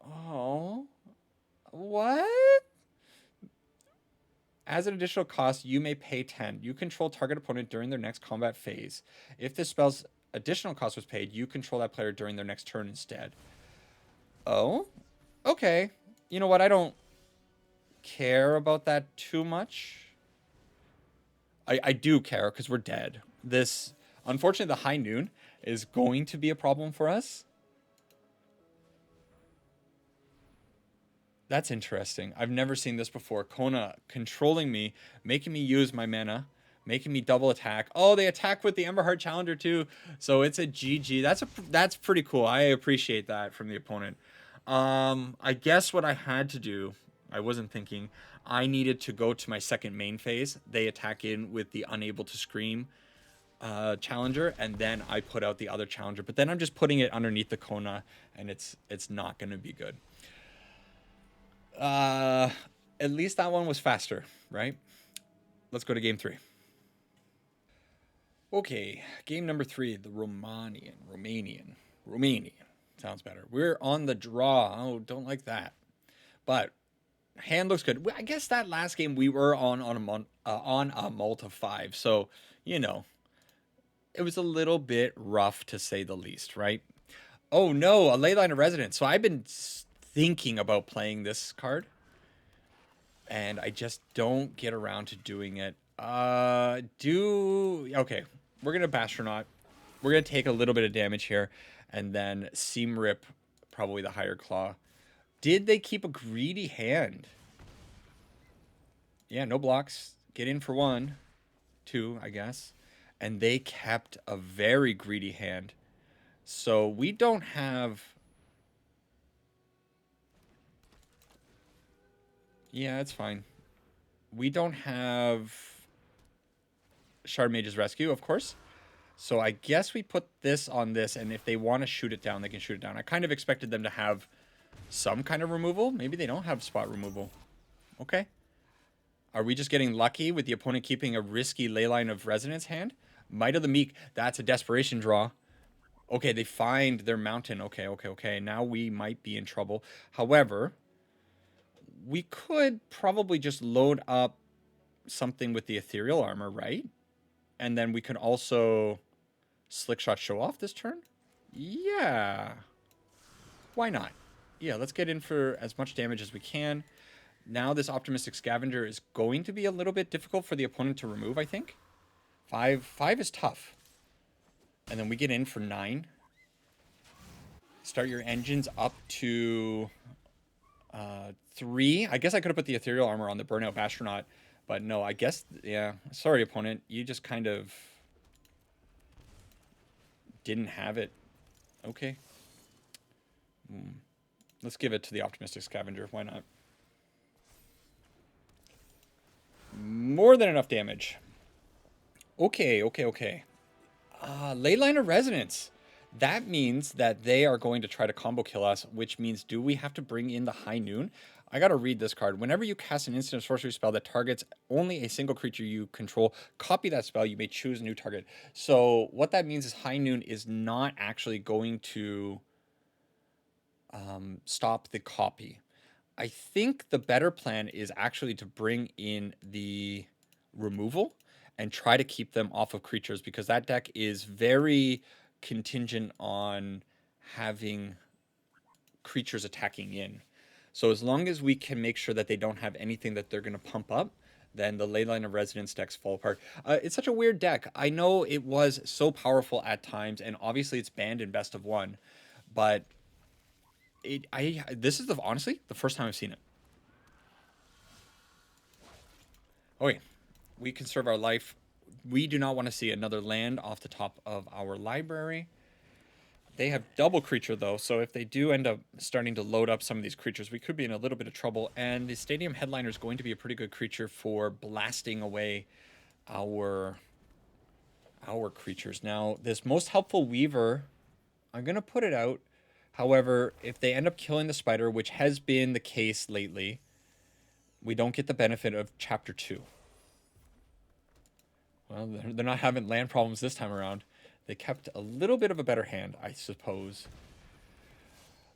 Oh. What? As an additional cost, you may pay 10. You control target opponent during their next combat phase. If this spell's additional cost was paid, you control that player during their next turn instead. Oh? Okay. You know what? I don't care about that too much. I do care because we're dead. This, unfortunately, the High Noon is going to be a problem for us. That's interesting. I've never seen this before. Kona controlling me, making me use my mana, making me double attack. Oh, they attack with the Emberheart Challenger too. So it's a GG. That's pretty cool. I appreciate that from the opponent. I guess what I had to do, I wasn't thinking, I needed to go to my second main phase. They attack in with the Unable to Scream Challenger, and then I put out the other Challenger. But then I'm just putting it underneath the Kona, and it's not going to be good. At least that one was faster, right? Let's go to game 3. Okay, game number 3, the Romanian. Sounds better. We're on the draw. Oh, don't like that. But hand looks good. I guess that last game we were on a mult of 5, so you know it was a little bit rough to say the least, right? Oh no, a Leyline of Residence. So I've been thinking about playing this card, and I just don't get around to doing it. Okay, we're gonna Bashtronaut. We're gonna take a little bit of damage here, and then Seam Rip, probably the higher claw. Did they keep a greedy hand? Yeah, no blocks. Get in for 1, 2, I guess. And they kept a very greedy hand. So we don't have... Yeah, it's fine. We don't have Shard Mage's Rescue, of course. So I guess we put this on this, and if they want to shoot it down, they can shoot it down. I kind of expected them to have some kind of removal. Maybe they don't have spot removal. Okay. Are we just getting lucky with the opponent keeping a risky Leyline of Resonance hand? Might of the Meek. That's a desperation draw. Okay, they find their mountain. Okay, okay, okay. Now we might be in trouble. However, we could probably just load up something with the ethereal armor, right? And then we can also Slickshot show off this turn. Yeah. Why not? Yeah, let's get in for as much damage as we can. Now this optimistic scavenger is going to be a little bit difficult for the opponent to remove, I think. Five is tough. And then we get in for 9. Start your engines up to 3. I guess I could have put the ethereal armor on the Burnout Bashtronaut, but no, I guess, yeah. Sorry, opponent. You just kind of didn't have it. Okay. Let's give it to the optimistic scavenger. Why not? More than enough damage. Okay, okay, okay. Leyline of Resonance. That means that they are going to try to combo kill us, which means do we have to bring in the High Noon? I gotta read this card. Whenever you cast an instant or sorcery spell that targets only a single creature you control, copy that spell. You may choose a new target. So what that means is High Noon is not actually going to stop the copy. I think the better plan is actually to bring in the removal and try to keep them off of creatures, because that deck is very contingent on having creatures attacking in. So as long as we can make sure that they don't have anything that they're going to pump up, then the Leyline of Resonance decks fall apart. It's such a weird deck. I know it was so powerful at times, and obviously it's banned in best of 1, but this is honestly the first time I've seen it. Okay, we conserve our life. We do not want to see another land off the top of our library. They have double creature though, so if they do end up starting to load up some of these creatures, we could be in a little bit of trouble. And the Stadium Headliner is going to be a pretty good creature for blasting away our creatures. Now, this Most Helpful Weaver, I'm going to put it out. However, if they end up killing the spider, which has been the case lately, we don't get the benefit of Chapter 2. Well, they're not having land problems this time around. They kept a little bit of a better hand, I suppose.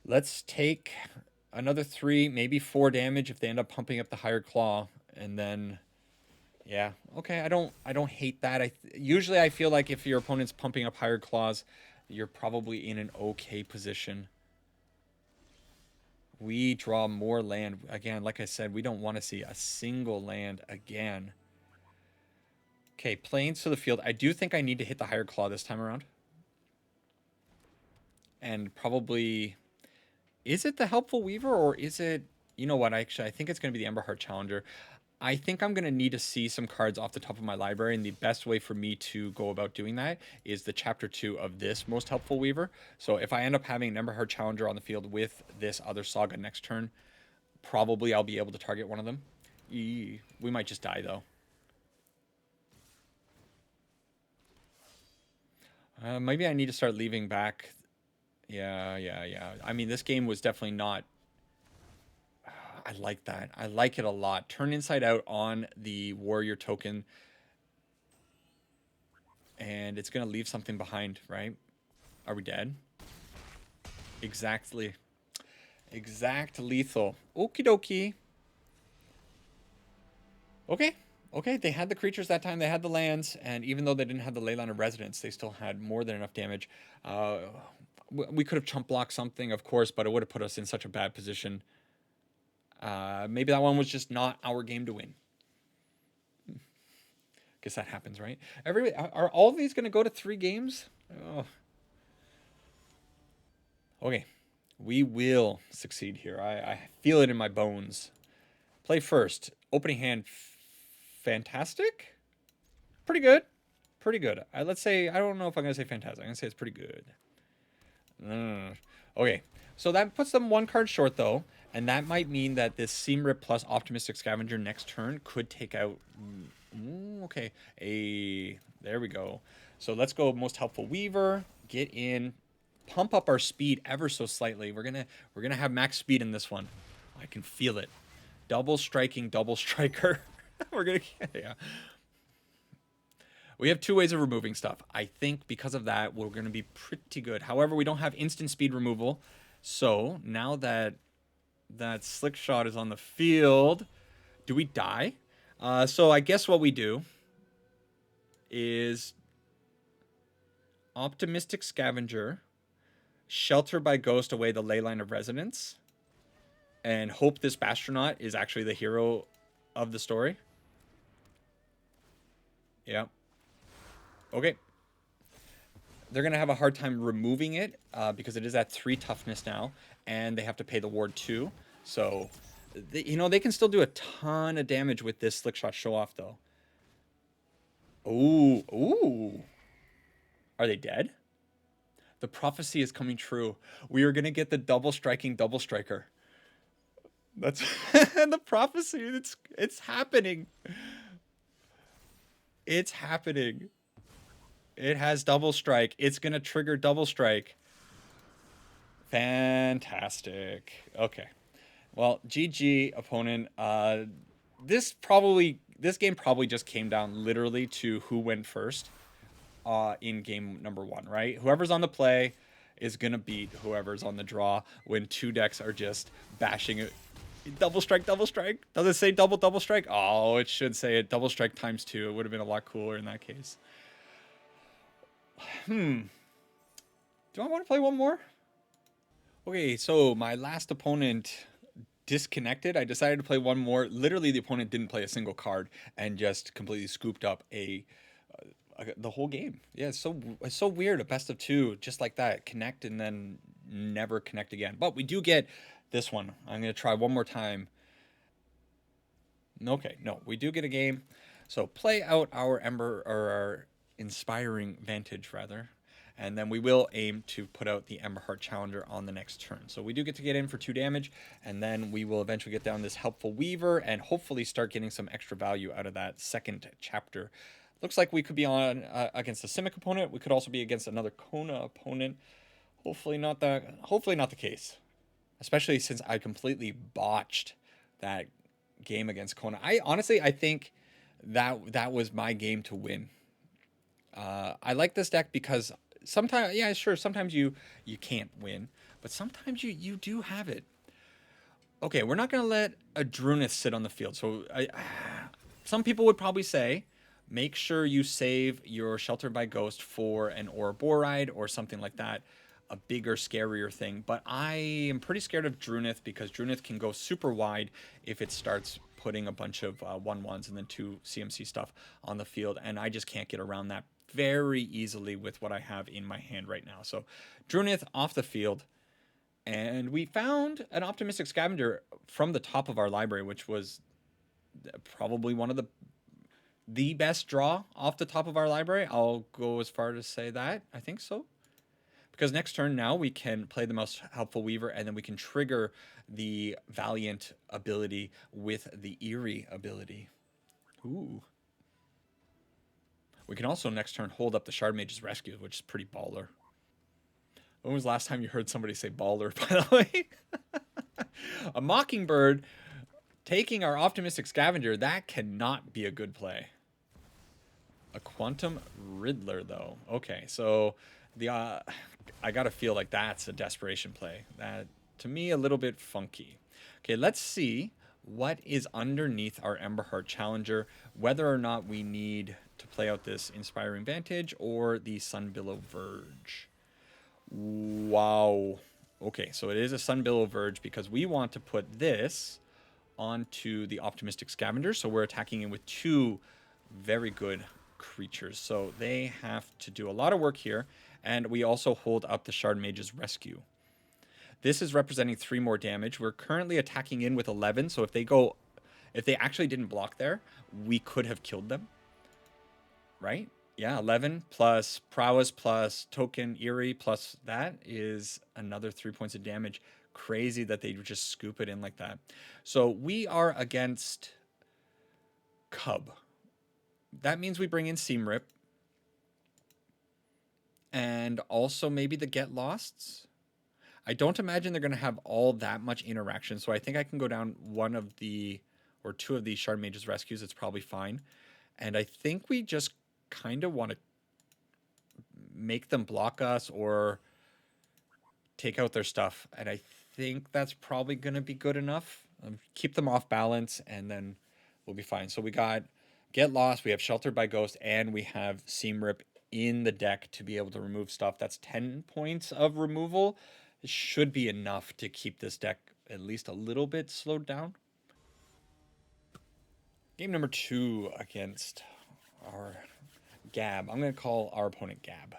Let's take another 3, maybe 4 damage if they end up pumping up the Higher Claw, and then, yeah, okay. I don't hate that. Usually I feel like if your opponent's pumping up Higher Claws, you're probably in an okay position. We draw more land again. Like I said, we don't want to see a single land again. Okay, planes to the field. I do think I need to hit the Higher Claw this time around. And probably... Is it the Helpful Weaver, or is it... You know what, actually, I think it's going to be the Emberheart Challenger. I think I'm going to need to see some cards off the top of my library, and the best way for me to go about doing that is the Chapter 2 of this Most Helpful Weaver. So if I end up having an Emberheart Challenger on the field with this other Saga next turn, probably I'll be able to target one of them. We might just die, though. Maybe I need to start leaving back. Yeah. I mean, this game was definitely not... I like that. I like it a lot. Turn inside out on the warrior token. And it's going to leave something behind, right? Are we dead? Exactly. Exact lethal. Okie dokie. Okay, they had the creatures that time, they had the lands, and even though they didn't have the Leyline of Resonance, they still had more than enough damage. We could have chump blocked something, of course, but it would have put us in such a bad position. Maybe that one was just not our game to win. Guess that happens, right? Are all of these going to go to 3 games? Oh. Okay, we will succeed here. I feel it in my bones. Play first. Opening hand... Fantastic? Pretty good. Pretty good. Let's say, I don't know if I'm going to say fantastic. I'm going to say it's pretty good. Okay. So that puts them 1 card short, though. And that might mean that this Seam Rip plus Optimistic Scavenger next turn could take out... okay. There we go. So let's go Most Helpful Weaver. Get in. Pump up our speed ever so slightly. We're gonna have max speed in this one. I can feel it. Double striking, double striker. We're gonna, yeah. We have two ways of removing stuff. I think because of that, we're going to be pretty good. However, we don't have instant speed removal. So now that Slickshot is on the field, do we die? So I guess what we do is Optimistic Scavenger, Shelter by Ghost away the Ley Line of Resonance, and hope this Bastronaut is actually the hero of the story. Yeah. Okay. They're going to have a hard time removing it because it is at 3 toughness now, and they have to pay the ward 2. So, they can still do a ton of damage with this Slickshot show-off, though. Ooh, ooh. Are they dead? The prophecy is coming true. We are going to get the double striking double striker. That's the prophecy. It's happening. It's happening. It has double strike. It's going to trigger double strike. Fantastic. Okay. Well, GG, opponent. This game probably just came down literally to who went first in game number 1, right? Whoever's on the play is going to beat whoever's on the draw when 2 decks are just bashing it. Double strike, double strike. Does it say double strike? Oh, it should say it. Double strike times 2. It would have been a lot cooler in that case. Do I want to play one more? Okay, so my last opponent disconnected. I decided to play one more. Literally, the opponent didn't play a single card and just completely scooped up the whole game. Yeah, it's so weird. A best of 2, just like that, connect and then never connect again. But we do get this one. I'm gonna try one more time. Okay, no, we do get a game. So play out our our inspiring vantage rather, and then we will aim to put out the Emberheart Challenger on the next turn. So we do get to get in for 2 damage, and then we will eventually get down this Helpful Weaver and hopefully start getting some extra value out of that second chapter. Looks like we could be on against a Simic opponent. We could also be against another Kona opponent. Hopefully not the case. Especially since I completely botched that game against Kona. I think that was my game to win. I like this deck because sometimes, yeah, sure, sometimes you can't win, but sometimes you do have it. Okay, we're not going to let a Drunith sit on the field. So some people would probably say, make sure you save your Shelter by Ghost for an Ouroboride or something like that, a bigger, scarier thing. But I am pretty scared of Drunith because Drunith can go super wide if it starts putting a bunch of 1/1s and then 2 CMC stuff on the field, and I just can't get around that very easily with what I have in my hand right now. So Drunith off the field, and we found an Optimistic Scavenger from the top of our library, which was probably one of the best draw off the top of our library. I'll go as far to say that. I think so. Because next turn now we can play the Most Helpful Weaver, and then we can trigger the Valiant ability with the Eerie ability. Ooh. We can also next turn hold up the Shard Mage's Rescue, which is pretty baller. When was the last time you heard somebody say baller, by the way? A Mockingbird taking our Optimistic Scavenger, that cannot be a good play. A Quantum Riddler, though. Okay, so I gotta feel like that's a desperation play. That, to me, a little bit funky. Okay, let's see what is underneath our Emberheart Challenger, whether or not we need to play out this Inspiring Vantage or the Sunbillow Verge. Wow. Okay, so it is a Sunbillow Verge because we want to put this onto the Optimistic Scavenger, so we're attacking it with 2 very good creatures. So they have to do a lot of work here, and we also hold up the Shard Mage's Rescue. This is representing 3 more damage. We're currently attacking in with 11, so if they actually didn't block there, we could have killed them. Right? Yeah, 11 plus Prowess plus Token Eerie plus that is another 3 points of damage. Crazy that they just scoop it in like that. So we are against Cub. That means we bring in Seam Rip. And also maybe the Get Losts. I don't imagine they're going to have all that much interaction. So I think I can go down 1 or 2 of these Shard Mage's Rescues. It's probably fine. And I think we just kind of want to make them block us or take out their stuff. And I think that's probably going to be good enough. Keep them off balance, and then we'll be fine. So we got Get Lost, we have Sheltered by Ghost, and we have Seam Rip in the deck to be able to remove stuff. That's 10 points of removal. It should be enough to keep this deck at least a little bit slowed down. Game number 2 against our Gab. I'm going to call our opponent Gab.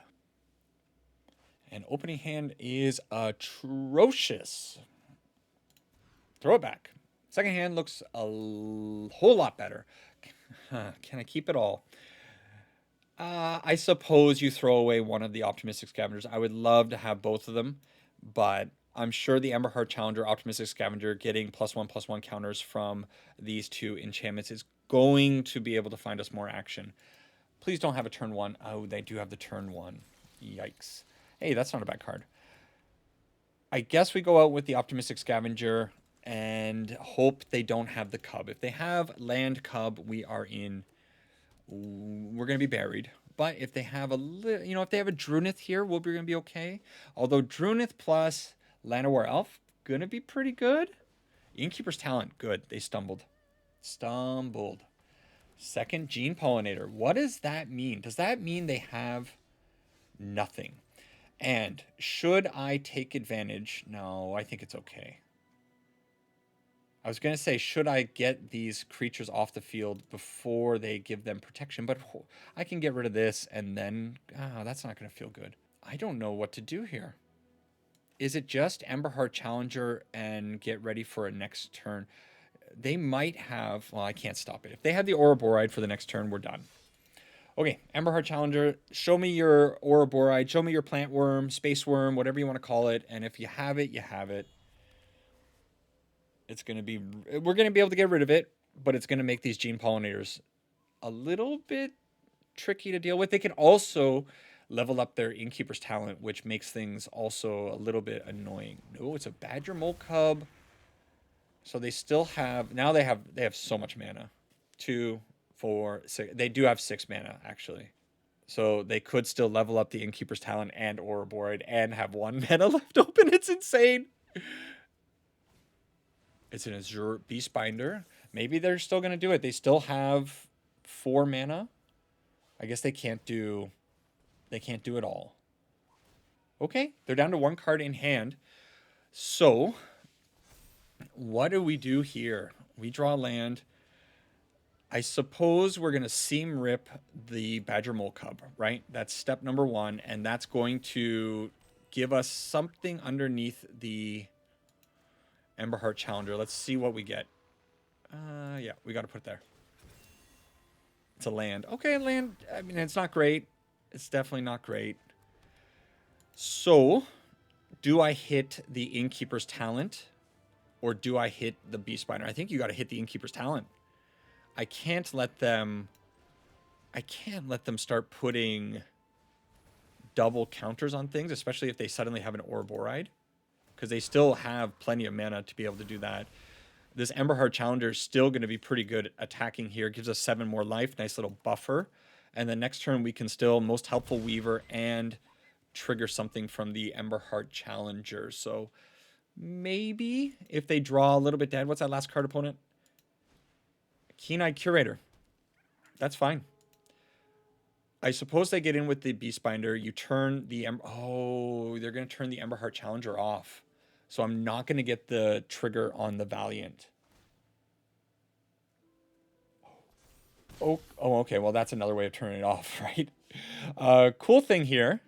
And opening hand is atrocious. Throw it back. Second hand looks a whole lot better. Can I keep it all? I suppose you throw away one of the Optimistic Scavengers. I would love to have both of them, but I'm sure the Emberheart Challenger, Optimistic Scavenger, getting +1/+1 counters from these two enchantments is going to be able to find us more action. Please don't have a turn 1. Oh, they do have the turn 1. Yikes. Hey, that's not a bad card. I guess we go out with the Optimistic Scavenger and hope they don't have the Cub. If they have Land Cub, we are in. We're going to be buried. But if they have if they have a Drunith here, we're going to be okay. Although Drunith plus Llanowar Elf, going to be pretty good. Innkeeper's Talent, good. They stumbled. Second Gene Pollinator. What does that mean? Does that mean they have nothing? And should I take advantage? No, I think it's okay. I was going to say, should I get these creatures off the field before they give them protection? But I can get rid of this and then... that's not going to feel good. I don't know what to do here. Is it just Emberheart Challenger and get ready for a next turn? They might have... Well, I can't stop it. If they have the Ouroboride for the next turn, we're done. Okay, Emberheart Challenger, show me your Ouroboride, show me your Plant Worm, Space Worm, whatever you want to call it. And if you have it, you have it. It's going to be, we're going to be able to get rid of it, but it's going to make these Gene Pollinators a little bit tricky to deal with. They can also level up their Innkeeper's Talent, which makes things also a little bit annoying. No, it's a Badger Mole Cub. So they still have, now they have so much mana. 2, 4, 6. They do have 6 mana, actually. So they could still level up the Innkeeper's Talent and Ouroboride and have 1 mana left open. It's insane. It's an Azure Beastbinder. Maybe they're still going to do it. They still have 4 mana. I guess they can't do it all. Okay, they're down to 1 card in hand. So, what do we do here? We draw land. I suppose we're going to Seam Rip the Badger Mole Cub, right? That's step number 1, and that's going to give us something underneath the Emberheart Challenger. Let's see what we get. Yeah, we got to put it there. It's a land. Okay, land. I mean, it's not great. It's definitely not great. So, do I hit the Innkeeper's Talent or do I hit the Beastbinder? I think you got to hit the Innkeeper's Talent. I can't let them start putting double counters on things, especially if they suddenly have an Ouroboride, because they still have plenty of mana to be able to do that. This Emberheart Challenger is still going to be pretty good attacking here. It gives us 7 more life, nice little buffer. And then next turn we can still Most Helpful Weaver and trigger something from the Emberheart Challenger. So maybe if they draw a little bit dead, what's that last card, opponent? Keen-Eyed Curator. That's fine. I suppose they get in with the Beastbinder. You turn the... Oh, they're going to turn the Emberheart Challenger off. So I'm not going to get the trigger on the Valiant. Oh, okay. Well, that's another way of turning it off, right? Cool thing here.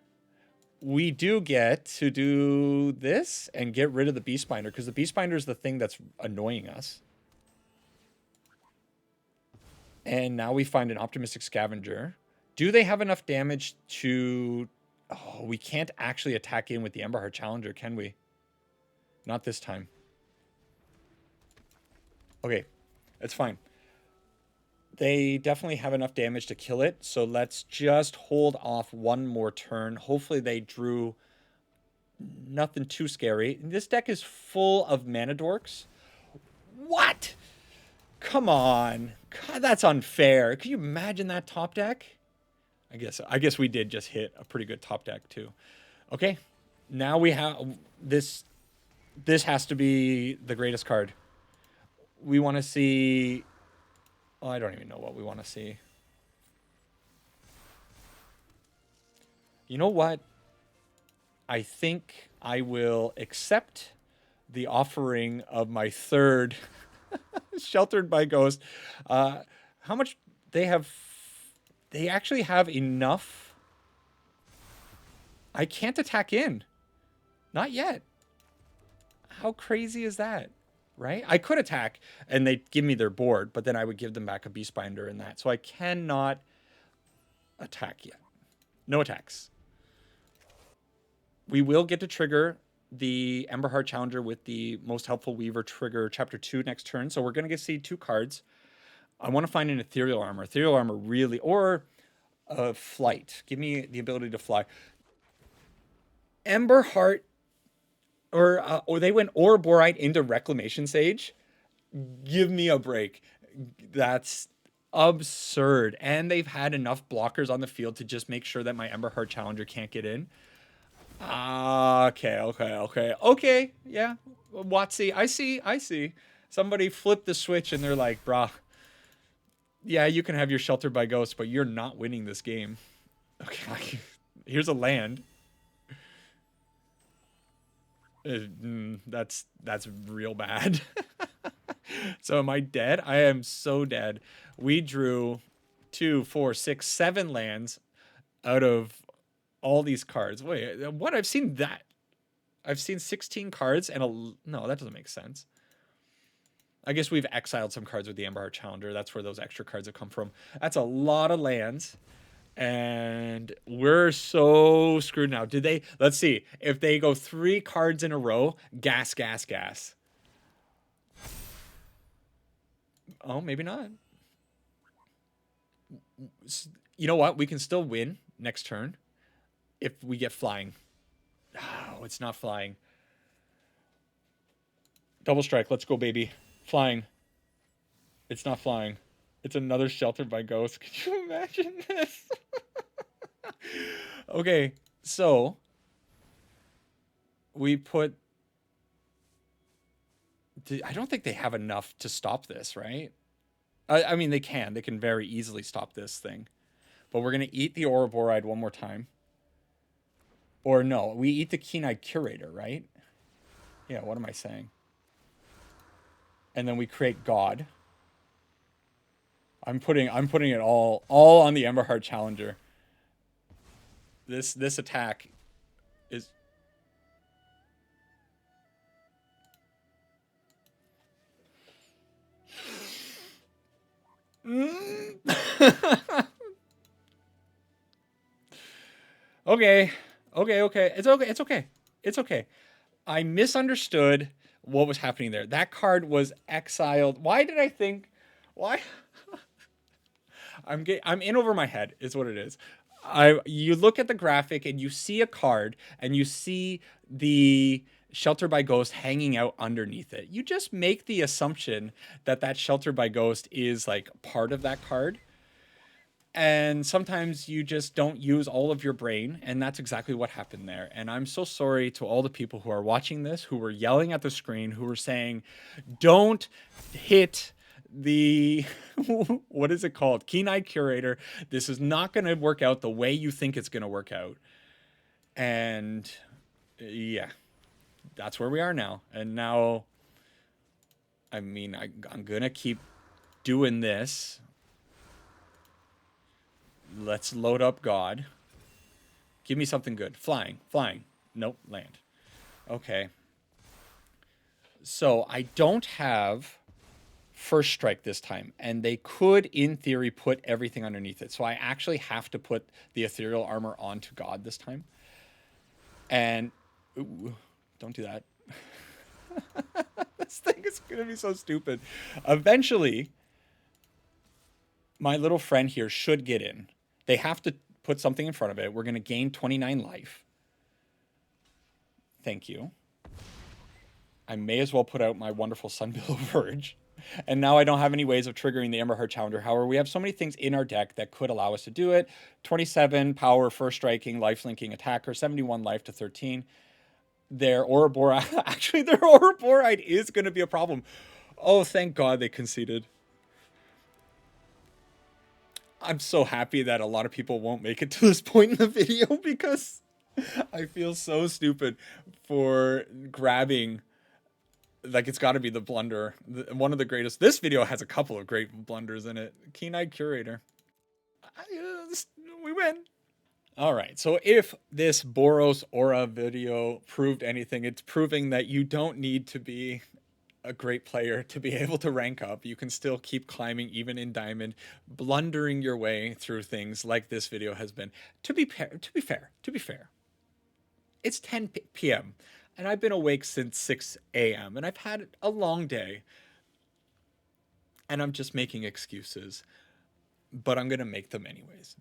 We do get to do this and get rid of the Beastbinder, because the Beastbinder is the thing that's annoying us. And now we find an Optimistic Scavenger. Do they have enough damage to... Oh, we can't actually attack in with the Emberheart Challenger, can we? Not this time. Okay, that's fine. They definitely have enough damage to kill it, so let's just hold off 1 more turn. Hopefully they drew nothing too scary. This deck is full of mana dorks. What? Come on. God, that's unfair. Can you imagine that top deck? I guess we did just hit a pretty good top deck too. Okay. Now we have this. This has to be the greatest card. We want to see. Oh, I don't even know what we want to see. You know what? I think I will accept the offering of my third Sheltered by Ghost. How much they have? They actually have enough. I can't attack in. Not yet. How crazy is that? Right? I could attack and they'd give me their board, but then I would give them back a Beastbinder and that. So I cannot attack yet. No attacks. We will get to trigger the Emberheart Challenger with the Most Helpful Weaver trigger chapter 2 next turn. So we're going to get to see 2 cards. I want to find an Ethereal Armor. Ethereal Armor really, or a Flight. Give me the ability to fly. Emberheart, or they went Ouroborite into Reclamation Sage. Give me a break. That's absurd. And they've had enough blockers on the field to just make sure that my Emberheart Challenger can't get in. Okay. Yeah. Watsy, I see. Somebody flipped the switch and they're like, brah, yeah, you can have your Sheltered by Ghosts, but you're not winning this game. Okay. Here's a land. That's real bad. So am I dead? I am so dead. We drew 2, 4, 6, 7 lands out of all these cards. Wait, what? I've seen 16 cards and no, that doesn't make sense. I guess we've exiled some cards with the Emberheart Challenger. That's where those extra cards have come from. That's a lot of lands. And we're so screwed now. Let's see. If they go 3 cards in a row, gas. Oh, maybe not. You know what? We can still win next turn if we get flying. Oh, it's not flying. Double strike. Let's go, baby. Flying. It's not flying. It's another Sheltered by Ghost. Could you imagine this? Okay, so we put... I don't think they have enough to stop this, right? I mean, they can. They can very easily stop this thing. But we're going to eat the Ouroboride one more time. Or no, we eat the Keen-Eyed Curator, right? Yeah, what am I saying? And then we create God. I'm putting it all on the Emberheart Challenger. This attack is... Okay. It's okay. I misunderstood what was happening there. That card was exiled. Why did I think... Why? I'm in over my head is what it is. You look at the graphic and you see a card and you see the Shelter by Ghost hanging out underneath it. You just make the assumption that Shelter by Ghost is like part of that card. And sometimes you just don't use all of your brain, and that's exactly what happened there. And I'm so sorry to all the people who are watching this, who were yelling at the screen, who were saying, don't hit the what is it called, Keen-Eyed Curator. This is not going to work out the way you think it's going to work out. And yeah, that's where we are now. And now, I mean, I'm going to keep doing this. Let's load up God. Give me something good. Flying. Nope, land. Okay. So I don't have First Strike this time, and they could, in theory, put everything underneath it. So I actually have to put the Ethereal Armor onto God this time. And ooh, don't do that. This thing is going to be so stupid. Eventually, my little friend here should get in. They have to put something in front of it. We're going to gain 29 life. Thank you. I may as well put out my wonderful Sunbillow Verge. And now I don't have any ways of triggering the Emberheart Challenger. However, we have so many things in our deck that could allow us to do it. 27 power, first striking, life linking attacker, 71 life to 13. Their Ouroborite, actually, their Ouroborite is going to be a problem. Oh, thank God they conceded. I'm so happy that a lot of people won't make it to this point in the video because I feel so stupid for grabbing. Like, it's got to be the blunder. One of the greatest. This video has a couple of great blunders in it. Keen-eyed curator. We win. All right. So if this Boros Aura video proved anything, it's proving that you don't need to be a great player to be able to rank up. You can still keep climbing even in diamond, blundering your way through things like this video has been. To be fair, it's 10 p.m. and I've been awake since 6 a.m. and I've had a long day. And I'm just making excuses, but I'm going to make them anyways.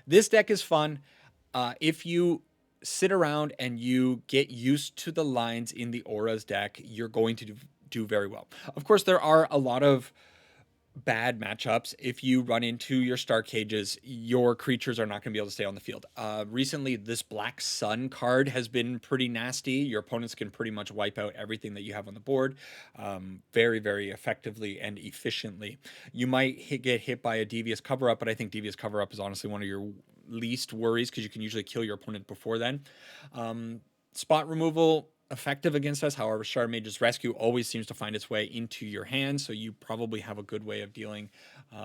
This deck is fun. If you sit around and you get used to the lines in the Auras deck, you're going to do very well. Of course, there are a lot of bad matchups. If you run into your star cages, your creatures are not going to be able to stay on the field. Recently, this Black Sun card has been pretty nasty. Your opponents can pretty much wipe out everything that you have on the board very, very effectively and efficiently. You might get hit by a Devious Cover-Up, but I think Devious Cover-Up is honestly one of your least worries because you can usually kill your opponent before then. Spot removal, effective against us. However, Shard Mage's Rescue always seems to find its way into your hand, so you probably have a good way of dealing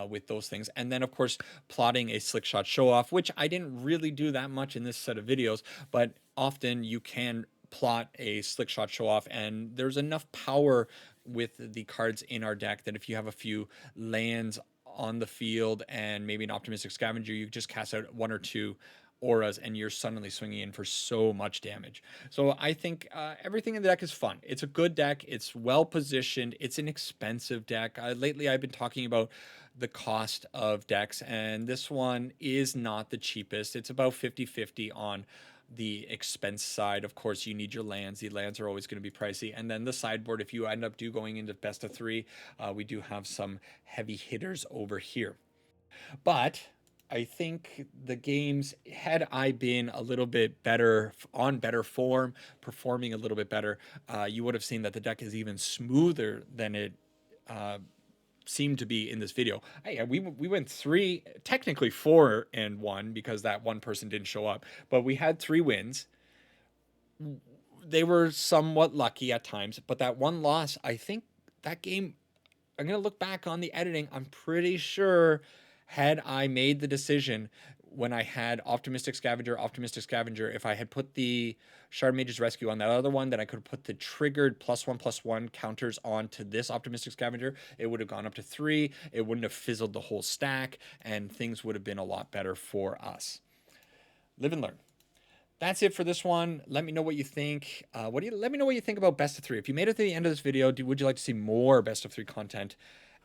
with those things. And then, of course, plotting a Slickshot Show-Off, which I didn't really do that much in this set of videos, but often you can plot a Slickshot Show-Off, and there's enough power with the cards in our deck that if you have a few lands on the field and maybe an Optimistic Scavenger, you just cast out one or two auras and you're suddenly swinging in for so much damage. So I think everything in the deck is fun. It's a good deck. It's well positioned. It's an expensive deck. Lately, I've been talking about the cost of decks, and this one is not the cheapest. It's about 50-50 on the expense side. Of course, you need your lands. The lands are always going to be pricey. And then the sideboard, if you end up going into best of three, we do have some heavy hitters over here. But I think the games, had I been a little bit better, on better form, performing a little bit better, you would have seen that the deck is even smoother than it seemed to be in this video. We went technically 4-1 because that one person didn't show up, but we had 3 wins. They were somewhat lucky at times, but that one loss, I think that game, I'm going to look back on the editing. I'm pretty sure had I made the decision when I had Optimistic Scavenger, if I had put the Shard Mage's Rescue on that other one, then I could have put the triggered +1/+1 counters onto this Optimistic Scavenger. It would have gone up to 3. It wouldn't have fizzled the whole stack, and things would have been a lot better for us. Live and learn. That's it for this one. Let me know what you think. Let me know what you think about best of 3. If you made it to the end of this video, would you like to see more best of 3 content?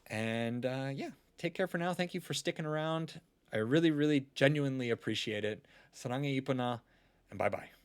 And yeah, take care for now. Thank you for sticking around. I really, really genuinely appreciate it. Saranghe ipo na, and bye-bye.